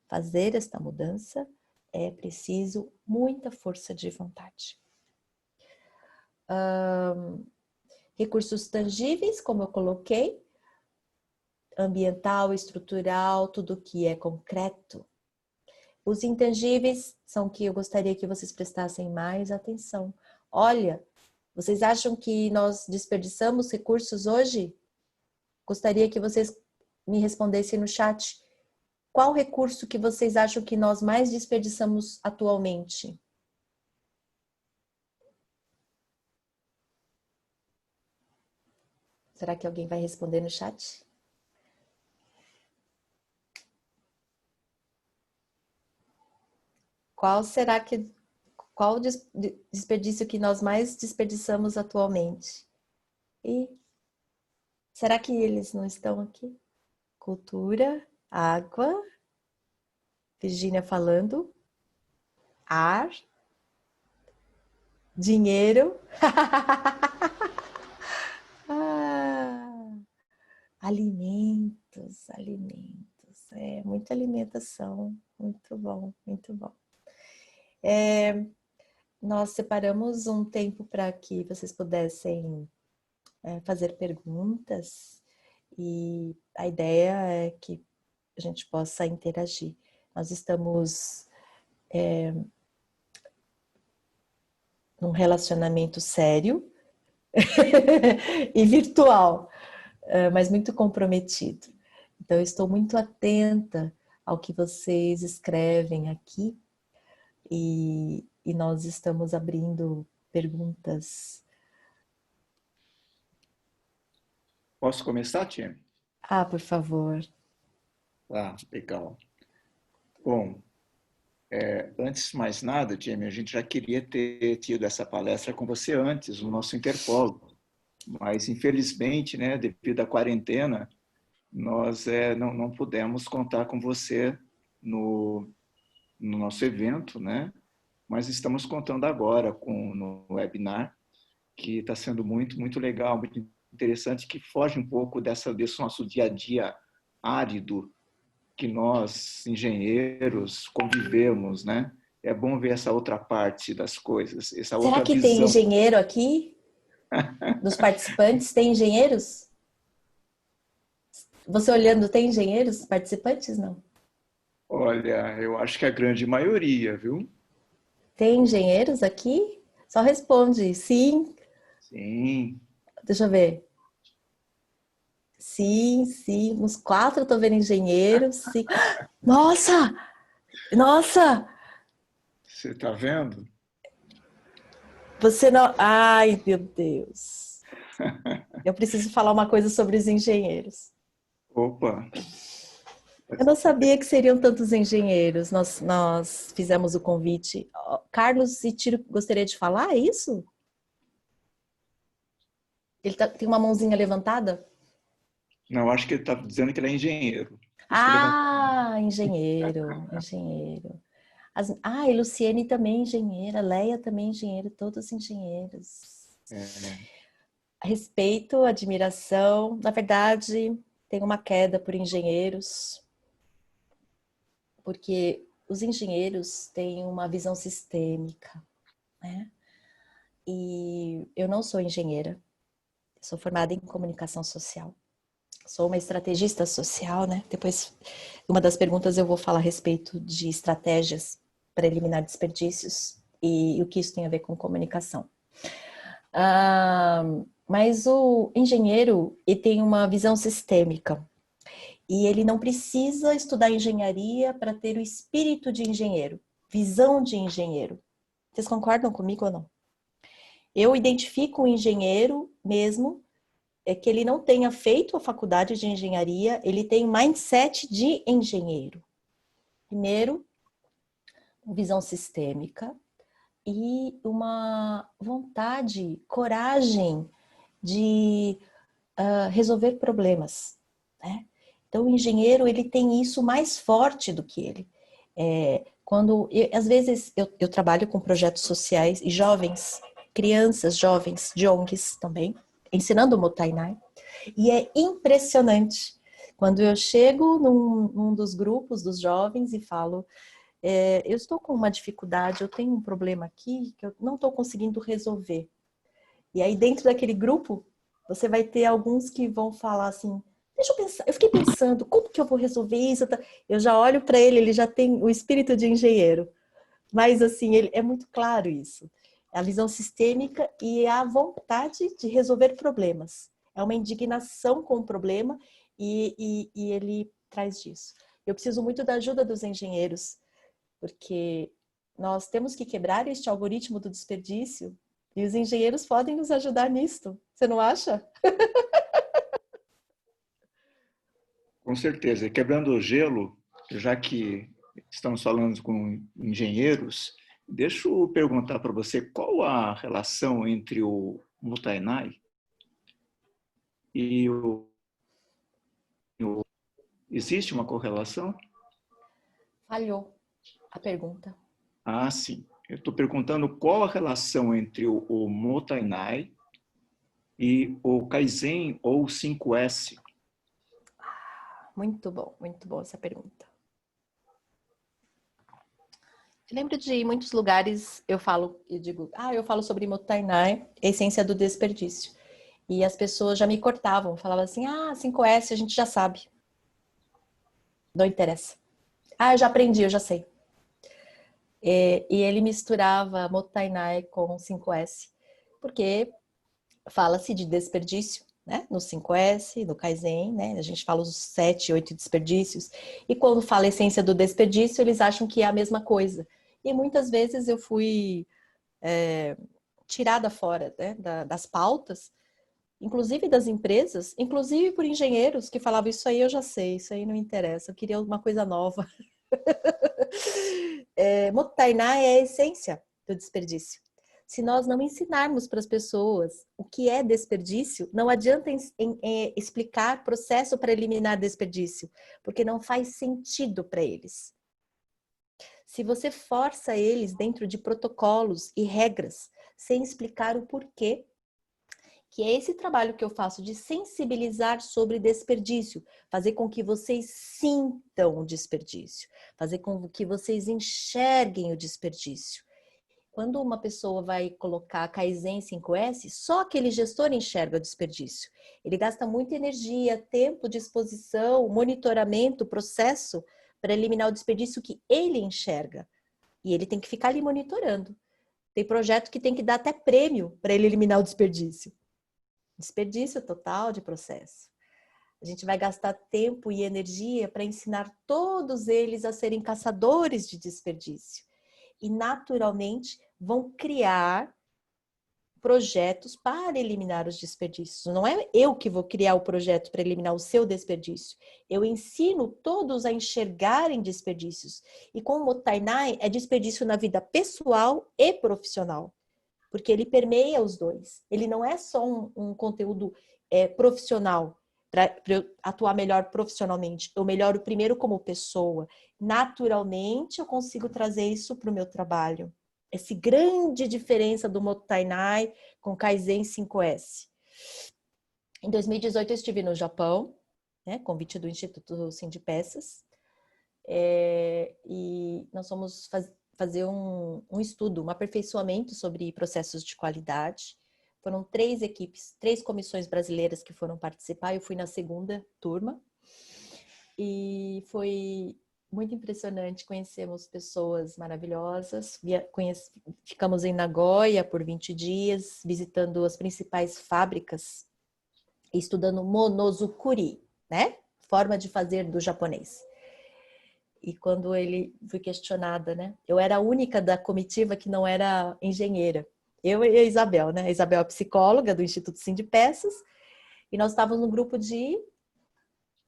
Fazer esta mudança é preciso muita força de vontade. Recursos tangíveis, como eu coloquei, ambiental, estrutural, tudo que é concreto. Os intangíveis são que eu gostaria que vocês prestassem mais atenção. Olha, vocês acham que nós desperdiçamos recursos hoje? Gostaria que vocês me respondessem no chat. Qual recurso que vocês acham que nós mais desperdiçamos atualmente? Será que alguém vai responder no chat? Qual o desperdício que nós mais desperdiçamos atualmente? E será que eles não estão aqui? Cultura, água, Virgínia falando, ar, dinheiro, alimentos, muita alimentação, muito bom, muito bom. Nós separamos um tempo para que vocês pudessem fazer perguntas e a ideia é que a gente possa interagir. Nós estamos num relacionamento sério e virtual, mas muito comprometido. Então, eu estou muito atenta ao que vocês escrevem aqui e nós estamos abrindo perguntas. Posso começar, Tim? Ah, por favor. Ah, legal. Bom, antes de mais nada, Tim, a gente já queria ter tido essa palestra com você antes, no nosso Interpolo, mas infelizmente, né, devido à quarentena, nós não pudemos contar com você no nosso evento, né? Mas estamos contando agora no webinar, que está sendo muito, muito legal, muito interessante, que foge um pouco desse nosso dia a dia árido que nós, engenheiros, convivemos, né? É bom ver essa outra parte das coisas, essa Será outra que tem visão. engenheiro aqui? Dos participantes, tem engenheiros? Você olhando, tem engenheiros participantes? Não. Olha, eu acho que a grande maioria, viu? Tem engenheiros aqui? Só responde sim. Sim. Deixa eu ver. Sim, uns 4 eu tô vendo engenheiros. Sim. Nossa! Nossa! Você está vendo? Você não... Ai, meu Deus. Eu preciso falar uma coisa sobre os engenheiros. Opa! Eu não sabia que seriam tantos engenheiros. Nós fizemos o convite. Carlos e Tiro gostaria de falar, é isso? Ele tem uma mãozinha levantada? Não, acho que ele está dizendo que ele é engenheiro. Engenheiro. E Luciene também engenheira, Leia também engenheira, todos engenheiros. Respeito, admiração. Na verdade, tem uma queda por engenheiros, porque os engenheiros têm uma visão sistêmica, né? E eu não sou engenheira, sou formada em comunicação social. Sou uma estrategista social, né? Depois, uma das perguntas eu vou falar a respeito de estratégias para eliminar desperdícios e o que isso tem a ver com comunicação. Mas o engenheiro ele tem uma visão sistêmica. E ele não precisa estudar engenharia para ter o espírito de engenheiro, visão de engenheiro. Vocês concordam comigo ou não? Eu identifico o engenheiro mesmo, é que ele não tenha feito a faculdade de engenharia, ele tem mindset de engenheiro. Primeiro, visão sistêmica e uma vontade, coragem de resolver problemas, né? Então, o engenheiro, ele tem isso mais forte do que ele. Às vezes, eu trabalho com projetos sociais e jovens, crianças jovens, de ONGs também, ensinando o Motainai. E é impressionante quando eu chego num dos grupos dos jovens e falo, eu estou com uma dificuldade, eu tenho um problema aqui que eu não estou conseguindo resolver. E aí, dentro daquele grupo, você vai ter alguns que vão falar assim, deixa eu pensar, eu fiquei pensando, como que eu vou resolver isso? Eu já olho para ele, ele já tem o espírito de engenheiro. Mas, assim, é muito claro isso. É a visão sistêmica e a vontade de resolver problemas. É uma indignação com o problema e ele traz disso. Eu preciso muito da ajuda dos engenheiros, porque nós temos que quebrar este algoritmo do desperdício e os engenheiros podem nos ajudar nisto. Você não acha? Com certeza. E quebrando o gelo, já que estamos falando com engenheiros, deixa eu perguntar para você qual a relação entre o Mutainai e existe uma correlação? Falhou a pergunta. Ah, sim. Eu estou perguntando qual a relação entre o Mutainai e o Kaizen ou 5S. Muito bom essa pergunta. Eu lembro de muitos lugares eu digo, eu falo sobre Motainai, essência do desperdício. E as pessoas já me cortavam, falavam assim, 5S a gente já sabe. Não interessa. Eu já aprendi, eu já sei. E ele misturava Motainai com 5S, porque fala-se de desperdício, né? No 5S, no Kaizen, né? A gente fala os 7, 8 desperdícios. E quando fala a essência do desperdício, eles acham que é a mesma coisa. E muitas vezes eu fui tirada fora, né, das pautas, inclusive das empresas, inclusive por engenheiros que falavam, isso aí eu já sei, isso aí não interessa, eu queria uma coisa nova. Mottainai é a essência do desperdício. Se nós não ensinarmos para as pessoas o que é desperdício, não adianta explicar processo para eliminar desperdício, porque não faz sentido para eles. Se você força eles dentro de protocolos e regras, sem explicar o porquê, que é esse trabalho que eu faço de sensibilizar sobre desperdício, fazer com que vocês sintam o desperdício, fazer com que vocês enxerguem o desperdício. Quando uma pessoa vai colocar Kaizen 5S, só aquele gestor enxerga o desperdício. Ele gasta muita energia, tempo, disposição, monitoramento, processo para eliminar o desperdício que ele enxerga. E ele tem que ficar ali monitorando. Tem projeto que tem que dar até prêmio para ele eliminar o desperdício. Desperdício total de processo. A gente vai gastar tempo e energia para ensinar todos eles a serem caçadores de desperdício. E, naturalmente, vão criar projetos para eliminar os desperdícios. Não é eu que vou criar o projeto para eliminar o seu desperdício. Eu ensino todos a enxergarem desperdícios. E com o Mottainai é desperdício na vida pessoal e profissional. Porque ele permeia os dois. Ele não é só um conteúdo profissional, para eu atuar melhor profissionalmente. Eu melhoro primeiro como pessoa. Naturalmente, eu consigo trazer isso para o meu trabalho. Essa grande diferença do Mottainai com Kaizen 5S. Em 2018, eu estive no Japão, né, convite do Instituto Sindipeças, e nós fomos fazer um estudo, um aperfeiçoamento sobre processos de qualidade. Foram 3 equipes, 3 comissões brasileiras que foram participar. Eu fui na segunda turma e foi muito impressionante. Conhecemos pessoas maravilhosas. Ficamos em Nagoya por 20 dias, visitando as principais fábricas e estudando monozukuri, né? forma de fazer do japonês. E quando ele fui questionada, né? Eu era a única da comitiva que não era engenheira. Eu e a Isabel, né? A Isabel é psicóloga do Instituto Sim de Peças. E nós estávamos no grupo de...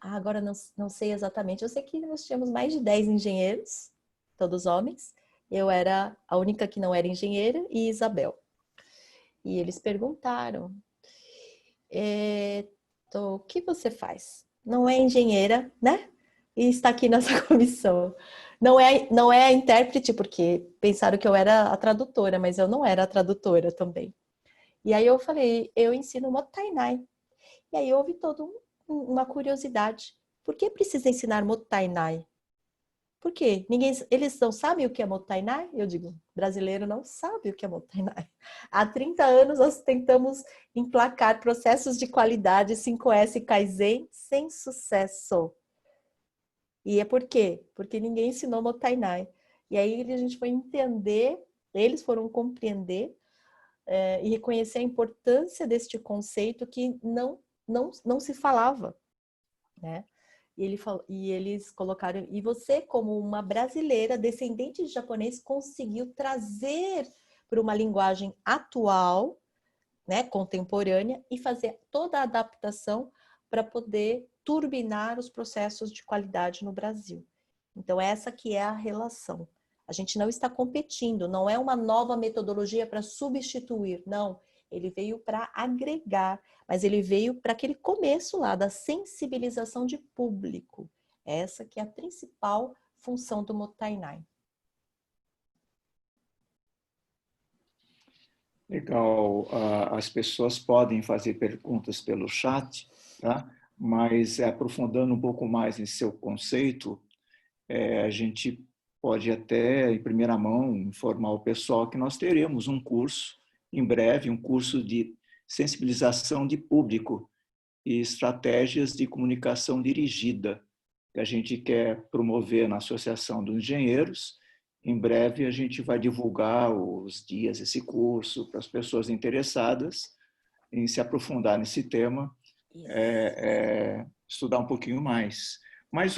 agora não sei exatamente. Eu sei que nós tínhamos mais de 10 engenheiros, todos homens. Eu era a única que não era engenheira e Isabel. E eles perguntaram, o que você faz? Não é engenheira, né? E está aqui nessa comissão. Não é a intérprete, porque pensaram que eu era a tradutora, mas eu não era a tradutora também. E aí eu falei, eu ensino Mottainai. E aí houve toda uma curiosidade. Por que precisa ensinar Mottainai? Por quê? Eles não sabem o que é Mottainai? Eu digo, brasileiro não sabe o que é Mottainai. Há 30 anos nós tentamos emplacar processos de qualidade 5S Kaizen sem sucesso. E é por quê? Porque ninguém ensinou Mottainai. E aí a gente foi entender, eles foram compreender e reconhecer a importância deste conceito que não se falava, né? E eles colocaram, e você como uma brasileira, descendente de japonês, conseguiu trazer para uma linguagem atual, né, contemporânea, e fazer toda a adaptação para poder turbinar os processos de qualidade no Brasil. Então essa que é a relação. A gente não está competindo, não é uma nova metodologia para substituir, não. Ele veio para agregar, mas ele veio para aquele começo lá da sensibilização de público. Essa que é a principal função do Mottainai. Legal. As pessoas podem fazer perguntas pelo chat, tá? Mas aprofundando um pouco mais em seu conceito, a gente pode até, em primeira mão, informar o pessoal que nós teremos um curso, em breve, um curso de sensibilização de público e estratégias de comunicação dirigida, que a gente quer promover na Associação dos Engenheiros. Em breve a gente vai divulgar os dias desse curso para as pessoas interessadas em se aprofundar nesse tema, estudar um pouquinho mais. Mas,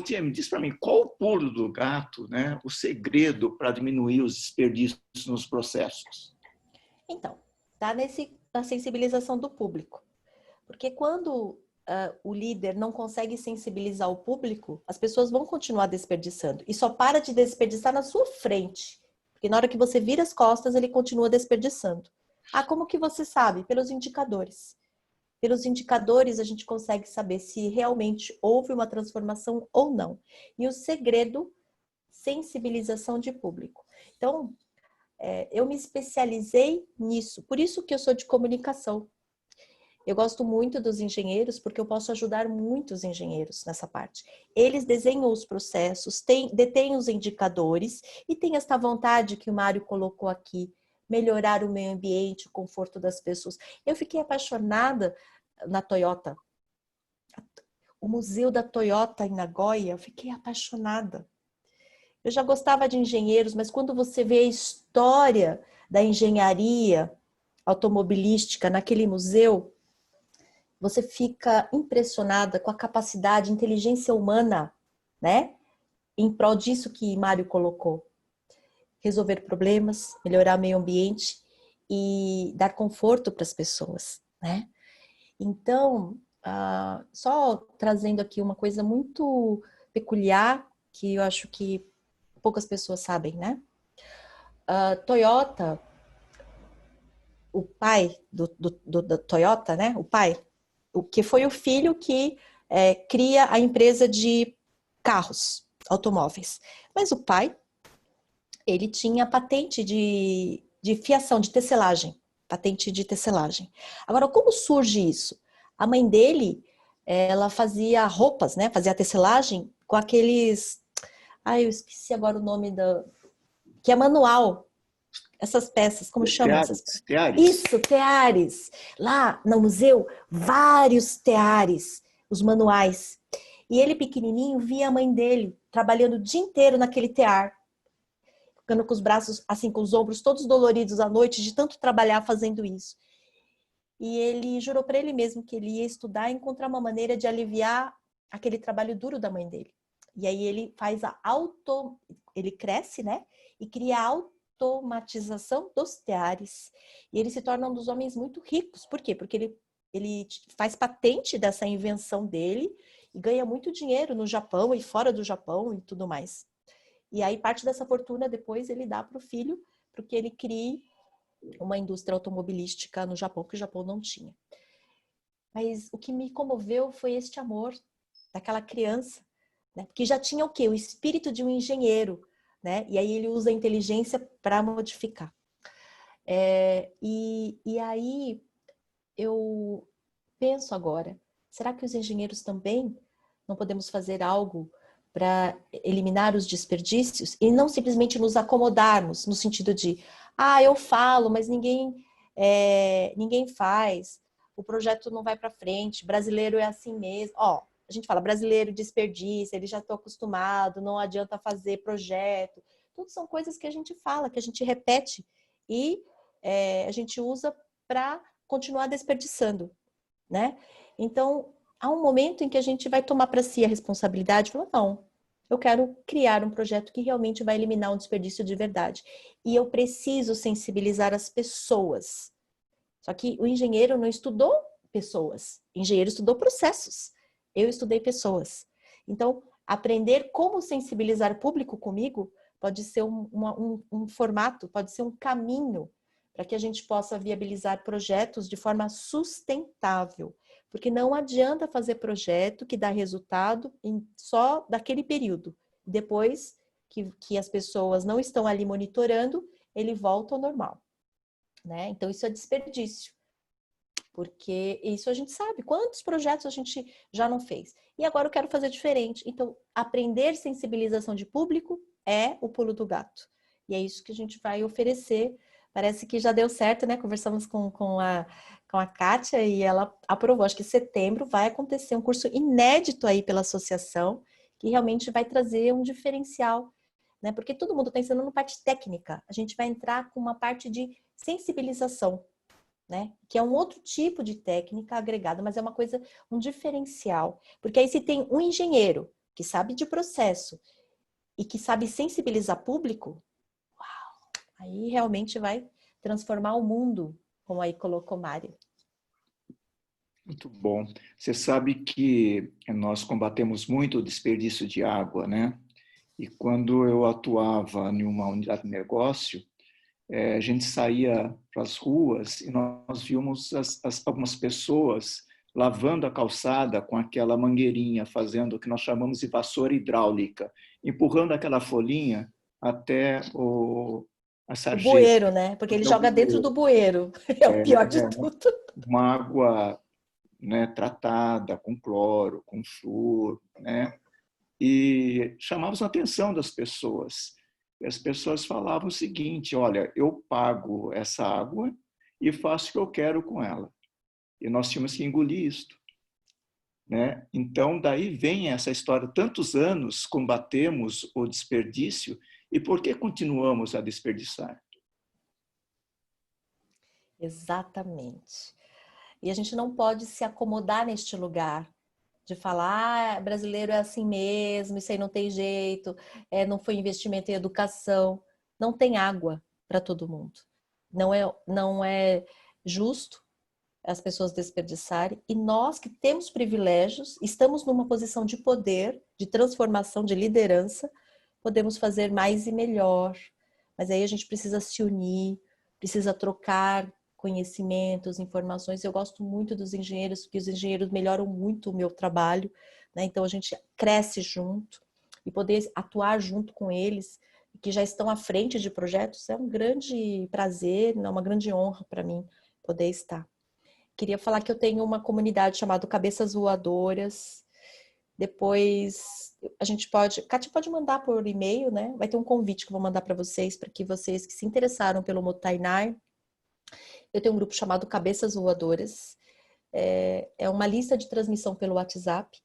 Tia, me diz para mim, qual o pulo do gato, né? O segredo para diminuir os desperdícios nos processos? Então, está na sensibilização do público. Porque quando o líder não consegue sensibilizar o público, as pessoas vão continuar desperdiçando. E só para de desperdiçar na sua frente. Porque na hora que você vira as costas, ele continua desperdiçando. Como que você sabe? Pelos indicadores. Pelos indicadores, a gente consegue saber se realmente houve uma transformação ou não. E o segredo, sensibilização de público. Então, eu me especializei nisso. Por isso que eu sou de comunicação. Eu gosto muito dos engenheiros porque eu posso ajudar muitos engenheiros nessa parte. Eles desenham os processos, detêm os indicadores e tem esta vontade que o Mário colocou aqui, melhorar o meio ambiente, o conforto das pessoas. Eu fiquei apaixonada na Toyota. O museu da Toyota em Nagoya, eu fiquei apaixonada. Eu já gostava de engenheiros, mas quando você vê a história da engenharia automobilística naquele museu, você fica impressionada com a capacidade, a inteligência humana, né? Em prol disso que Mário colocou. Resolver problemas, melhorar o meio ambiente e dar conforto para as pessoas, né? Então, só trazendo aqui uma coisa muito peculiar, que eu acho que poucas pessoas sabem, né? Toyota, o pai da Toyota, né? O pai, o que foi o filho que cria a empresa de carros, automóveis. Mas o pai, ele tinha patente de fiação, de tecelagem. Patente de tecelagem. Agora, como surge isso? A mãe dele, ela fazia roupas, né? Fazia tecelagem com aqueles... eu esqueci agora o nome que é manual. Essas peças, como chamam essas peças? Teares. Isso, teares. Lá no museu, vários teares, os manuais. E ele, pequenininho, via a mãe dele trabalhando o dia inteiro naquele tear. Ficando com os braços, assim, com os ombros todos doloridos à noite, de tanto trabalhar fazendo isso. E ele jurou para ele mesmo que ele ia estudar e encontrar uma maneira de aliviar aquele trabalho duro da mãe dele. E aí ele faz ele cresce, né? E cria a automatização dos teares. E ele se torna um dos homens muito ricos. Por quê? Porque ele faz patente dessa invenção dele e ganha muito dinheiro no Japão e fora do Japão e tudo mais. E aí parte dessa fortuna depois ele dá para o filho, para que ele crie uma indústria automobilística no Japão, que o Japão não tinha. Mas o que me comoveu foi este amor daquela criança, né? Que já tinha o quê? O espírito de um engenheiro, né? E aí ele usa a inteligência para modificar. E aí eu penso agora, será que os engenheiros também não podemos fazer algo para eliminar os desperdícios e não simplesmente nos acomodarmos no sentido de, eu falo, mas ninguém faz, o projeto não vai para frente, brasileiro é assim mesmo. A gente fala brasileiro desperdiça, ele já está acostumado, não adianta fazer projeto. Tudo são coisas que a gente fala, que a gente repete e a gente usa para continuar desperdiçando, né? Então, há um momento em que a gente vai tomar para si a responsabilidade e falar, não, eu quero criar um projeto que realmente vai eliminar um desperdício de verdade. E eu preciso sensibilizar as pessoas. Só que o engenheiro não estudou pessoas, o engenheiro estudou processos. Eu estudei pessoas. Então, aprender como sensibilizar o público comigo pode ser um formato, pode ser um caminho para que a gente possa viabilizar projetos de forma sustentável. Porque não adianta fazer projeto que dá resultado só daquele período. Depois que as pessoas não estão ali monitorando, ele volta ao normal, né? Então, isso é desperdício. Porque isso a gente sabe. Quantos projetos a gente já não fez? E agora eu quero fazer diferente. Então, aprender sensibilização de público é o pulo do gato. E é isso que a gente vai oferecer. Parece que já deu certo, né? Conversamos com a Kátia e ela aprovou. Acho que em setembro vai acontecer um curso inédito aí pela associação, que realmente vai trazer um diferencial, né? Porque todo mundo está ensinando parte técnica. A gente vai entrar com uma parte de sensibilização, né? Que é um outro tipo de técnica agregada, mas é uma coisa, um diferencial. Porque aí se tem um engenheiro que sabe de processo e que sabe sensibilizar público, aí realmente vai transformar o mundo, como aí colocou Mário. Muito bom. Você sabe que nós combatemos muito o desperdício de água, né? E quando eu atuava em uma unidade de negócio, a gente saía para as ruas e nós víamos algumas pessoas lavando a calçada com aquela mangueirinha, fazendo o que nós chamamos de vassoura hidráulica, empurrando aquela folhinha até a O sarjeta. bueiro, né? Porque ele Até o joga dentro bueiro. do bueiro. É o pior de tudo. Uma água, né, tratada com cloro, com flúor, né? E chamávamos a atenção das pessoas. E as pessoas falavam o seguinte: olha, eu pago essa água e faço o que eu quero com ela. E nós tínhamos que engolir isto, né? Então, daí vem essa história. Tantos anos combatemos o desperdício e por que continuamos a desperdiçar? Exatamente. E a gente não pode se acomodar neste lugar de falar, brasileiro é assim mesmo, isso aí não tem jeito, não foi investimento em educação. Não tem água para todo mundo. Não é justo as pessoas desperdiçarem. E nós que temos privilégios, estamos numa posição de poder, de transformação, de liderança, podemos fazer mais e melhor. Mas aí a gente precisa se unir, precisa trocar conhecimentos, informações. Eu gosto muito dos engenheiros, porque os engenheiros melhoram muito o meu trabalho, né? Então a gente cresce junto e poder atuar junto com eles, que já estão à frente de projetos, é um grande prazer, é uma grande honra para mim poder estar. Queria falar que eu tenho uma comunidade chamada Cabeças Voadoras. Depois a gente pode, Kátia pode mandar por e-mail, né? Vai ter um convite que eu vou mandar para vocês que se interessaram pelo Motainai. Eu tenho um grupo chamado Cabeças Voadoras. É uma lista de transmissão pelo WhatsApp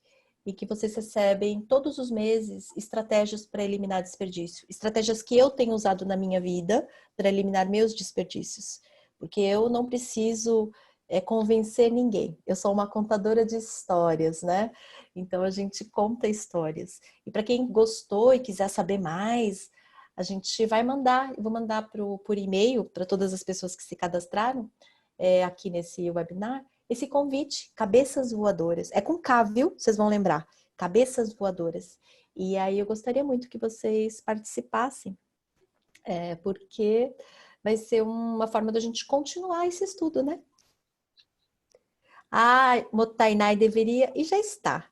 e que vocês recebem todos os meses estratégias para eliminar desperdício. Estratégias que eu tenho usado na minha vida para eliminar meus desperdícios. Porque eu não preciso convencer ninguém. Eu sou uma contadora de histórias, né? Então a gente conta histórias. E para quem gostou e quiser saber mais, a gente vai mandar, eu vou mandar por e-mail para todas as pessoas que se cadastraram aqui nesse webinar, esse convite, Cabeças Voadoras. É com K, viu? Vocês vão lembrar. Cabeças Voadoras. E aí eu gostaria muito que vocês participassem, porque vai ser uma forma da gente continuar esse estudo, né? Mottainai deveria, e já está.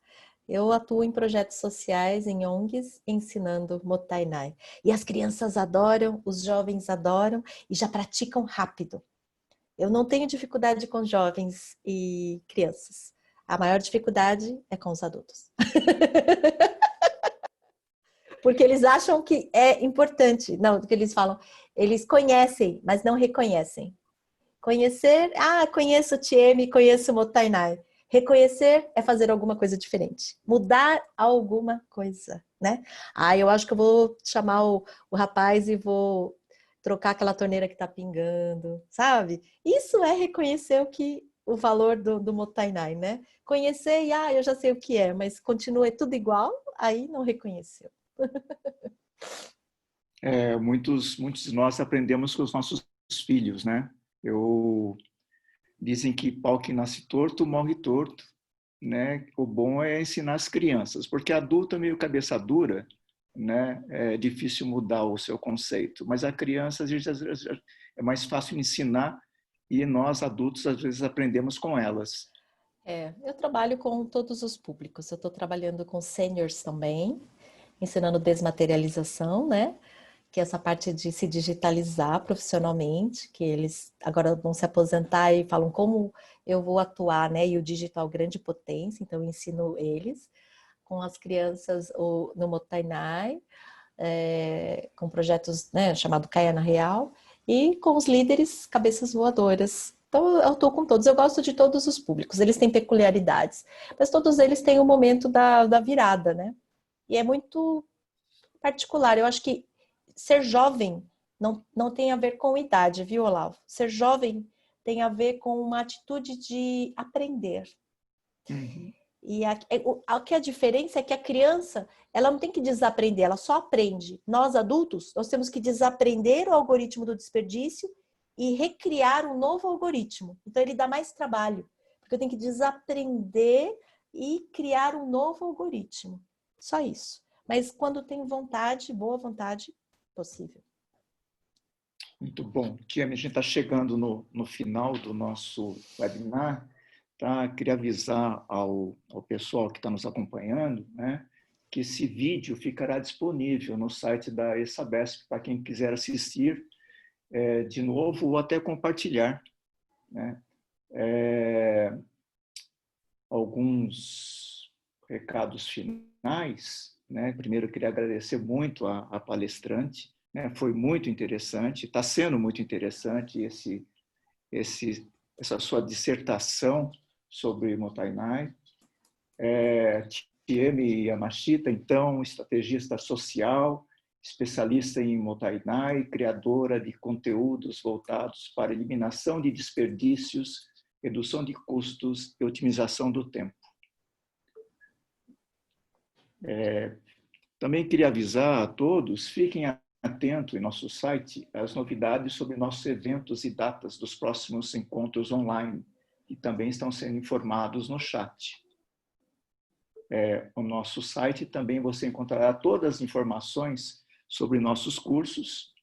Eu atuo em projetos sociais, em ONGs, ensinando Mottainai. E as crianças adoram, os jovens adoram e já praticam rápido. Eu não tenho dificuldade com jovens e crianças. A maior dificuldade é com os adultos. Porque eles acham que é importante. Não, o que eles falam, eles conhecem, mas não reconhecem. Conhecer, conheço o TM, conheço o Mottainai. Reconhecer é fazer alguma coisa diferente. Mudar alguma coisa, né? Eu acho que eu vou chamar o rapaz e vou trocar aquela torneira que tá pingando, sabe? Isso é reconhecer o valor do Mottainai, né? Conhecer e, eu já sei o que é, mas continua tudo igual, aí não reconheceu. Muitos de nós aprendemos com os nossos filhos, né? Dizem que pau que nasce torto, morre torto, né? O bom é ensinar as crianças, porque adulto é meio cabeça dura, né? É difícil mudar o seu conceito, mas a criança às vezes é mais fácil ensinar e nós adultos às vezes aprendemos com elas. Eu trabalho com todos os públicos, eu estou trabalhando com seniors também, ensinando desmaterialização, né? Que é essa parte de se digitalizar profissionalmente, que eles agora vão se aposentar e falam como eu vou atuar, né? E o digital grande potência, então eu ensino eles com as crianças no Mottainai, com projetos, né, chamado Caia na Real, e com os líderes cabeças voadoras. Então eu estou com todos, eu gosto de todos os públicos, eles têm peculiaridades, mas todos eles têm um momento da virada, né? E é muito particular, eu acho que ser jovem não tem a ver com idade, viu, Olavo? Ser jovem tem a ver com uma atitude de aprender. Uhum. E a diferença é que a criança, ela não tem que desaprender, ela só aprende. Nós, adultos, nós temos que desaprender o algoritmo do desperdício e recriar um novo algoritmo. Então, ele dá mais trabalho, porque eu tenho que desaprender e criar um novo algoritmo. Só isso. Mas quando tem vontade, boa vontade, possível. Muito bom. Tia, a gente está chegando no final do nosso webinar. Tá? Queria avisar ao pessoal que está nos acompanhando, né, que esse vídeo ficará disponível no site da ESABESP para quem quiser assistir de novo ou até compartilhar, né? Alguns recados finais, né? Primeiro, eu queria agradecer muito a palestrante, né? Foi muito interessante, está sendo muito interessante essa sua dissertação sobre Mottainai. Tieme Yamashita, então, estrategista social, especialista em Mottainai, criadora de conteúdos voltados para eliminação de desperdícios, redução de custos e otimização do tempo. Também queria avisar a todos, fiquem atentos em nosso site às novidades sobre nossos eventos e datas dos próximos encontros online, que também estão sendo informados no chat. O nosso site também você encontrará todas as informações sobre nossos cursos,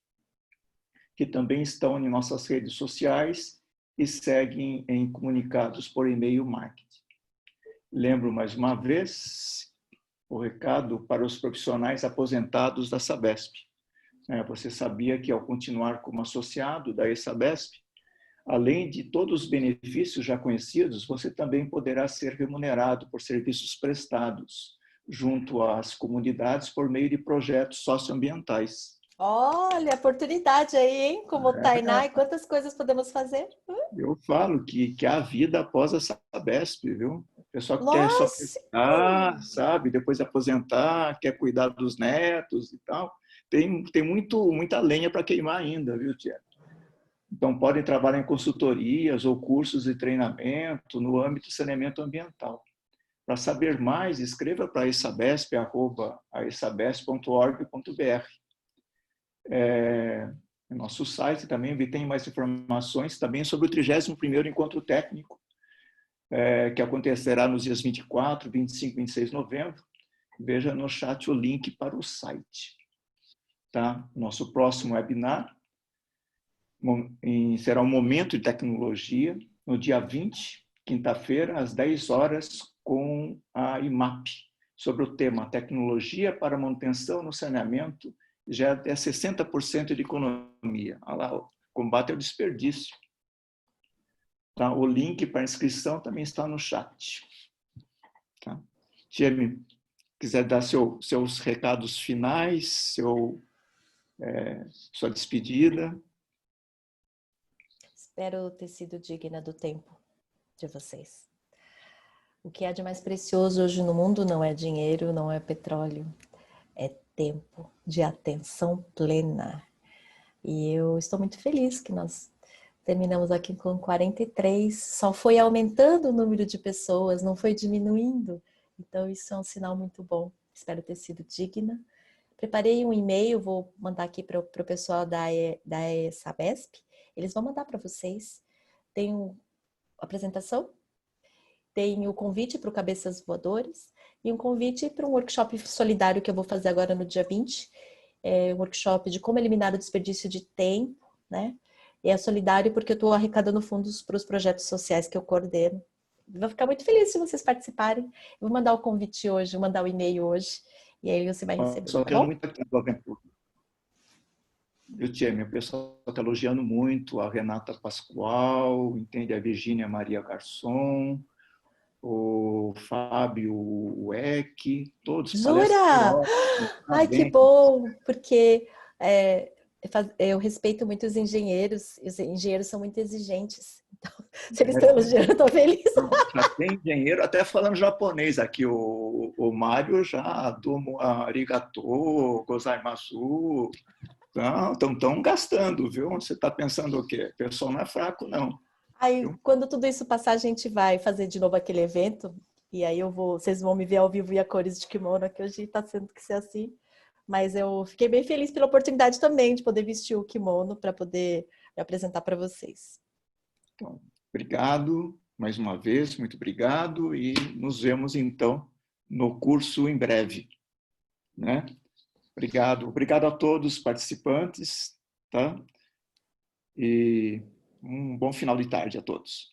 que também estão em nossas redes sociais e seguem em comunicados por e-mail marketing. Lembro mais uma vez o recado para os profissionais aposentados da Sabesp. Você sabia que ao continuar como associado da ESABESP, além de todos os benefícios já conhecidos, você também poderá ser remunerado por serviços prestados junto às comunidades por meio de projetos socioambientais. Olha, oportunidade aí, hein? Com Mottainai, quantas coisas podemos fazer? Eu falo que há vida após a Sabesp, viu? O pessoal que quer só prestar, sabe? Depois aposentar, quer cuidar dos netos e tal. Tem muita lenha para queimar ainda, viu, Tia? Então, podem trabalhar em consultorias ou cursos de treinamento no âmbito de saneamento ambiental. Para saber mais, escreva para aesabesp@aesabesp.org.br. Nosso site também tem mais informações também sobre o 31º Encontro Técnico, que acontecerá nos dias 24, 25 e 26 de novembro. Veja no chat o link para o site. Tá? Nosso próximo webinar será um momento de tecnologia, no dia 20, quinta-feira, às 10 horas, com a IMAP, sobre o tema Tecnologia para Manutenção no Saneamento, já até 60% de economia. Olha lá, o combate ao desperdício. Tá? O link para inscrição também está no chat. Tá? Tieme, quiser dar seus recados finais, sua despedida. Espero ter sido digna do tempo de vocês. O que há de mais precioso hoje no mundo não é dinheiro, não é petróleo, é tempo de atenção plena. E eu estou muito feliz que nós terminamos aqui com 43, só foi aumentando o número de pessoas, não foi diminuindo. Então isso é um sinal muito bom. Espero ter sido digna. Preparei um e-mail, vou mandar aqui para o pessoal da ESABESP. Eles vão mandar para vocês. Tem uma apresentação, tem o convite para o Cabeças Voadores e um convite para um workshop solidário que eu vou fazer agora no dia 20. Um workshop de como eliminar o desperdício de tempo, né? E é solidário porque eu estou arrecadando fundos para os projetos sociais que eu coordeno. Vou ficar muito feliz se vocês participarem. Eu vou mandar o convite hoje, vou mandar o e-mail hoje, e aí você vai receber, Só tá bom? muito aqui no aventura. O pessoal está elogiando muito a Renata Pascoal, entende? A Virgínia Maria Garçom, o Fábio Weck, todos palestras Jura? ótimas, Ai, que parabéns. bom, porque eu respeito muito os engenheiros são muito exigentes. Então, se eles estão elogiando, eu estou feliz. Já tem engenheiro até falando japonês aqui, o Mário já domo arigato, gozaimasu, estão gastando, viu? Você está pensando o quê? O pessoal não é fraco, não. Aí, Viu? quando tudo isso passar, a gente vai fazer de novo aquele evento. E aí vocês vão me ver ao vivo e a cores de kimono, que hoje está sendo que ser assim. Mas eu fiquei bem feliz pela oportunidade também de poder vestir o kimono para poder me apresentar para vocês. Então, obrigado mais uma vez, muito obrigado e nos vemos então no curso em breve, né? Obrigado a todos os participantes, tá? E um bom final de tarde a todos.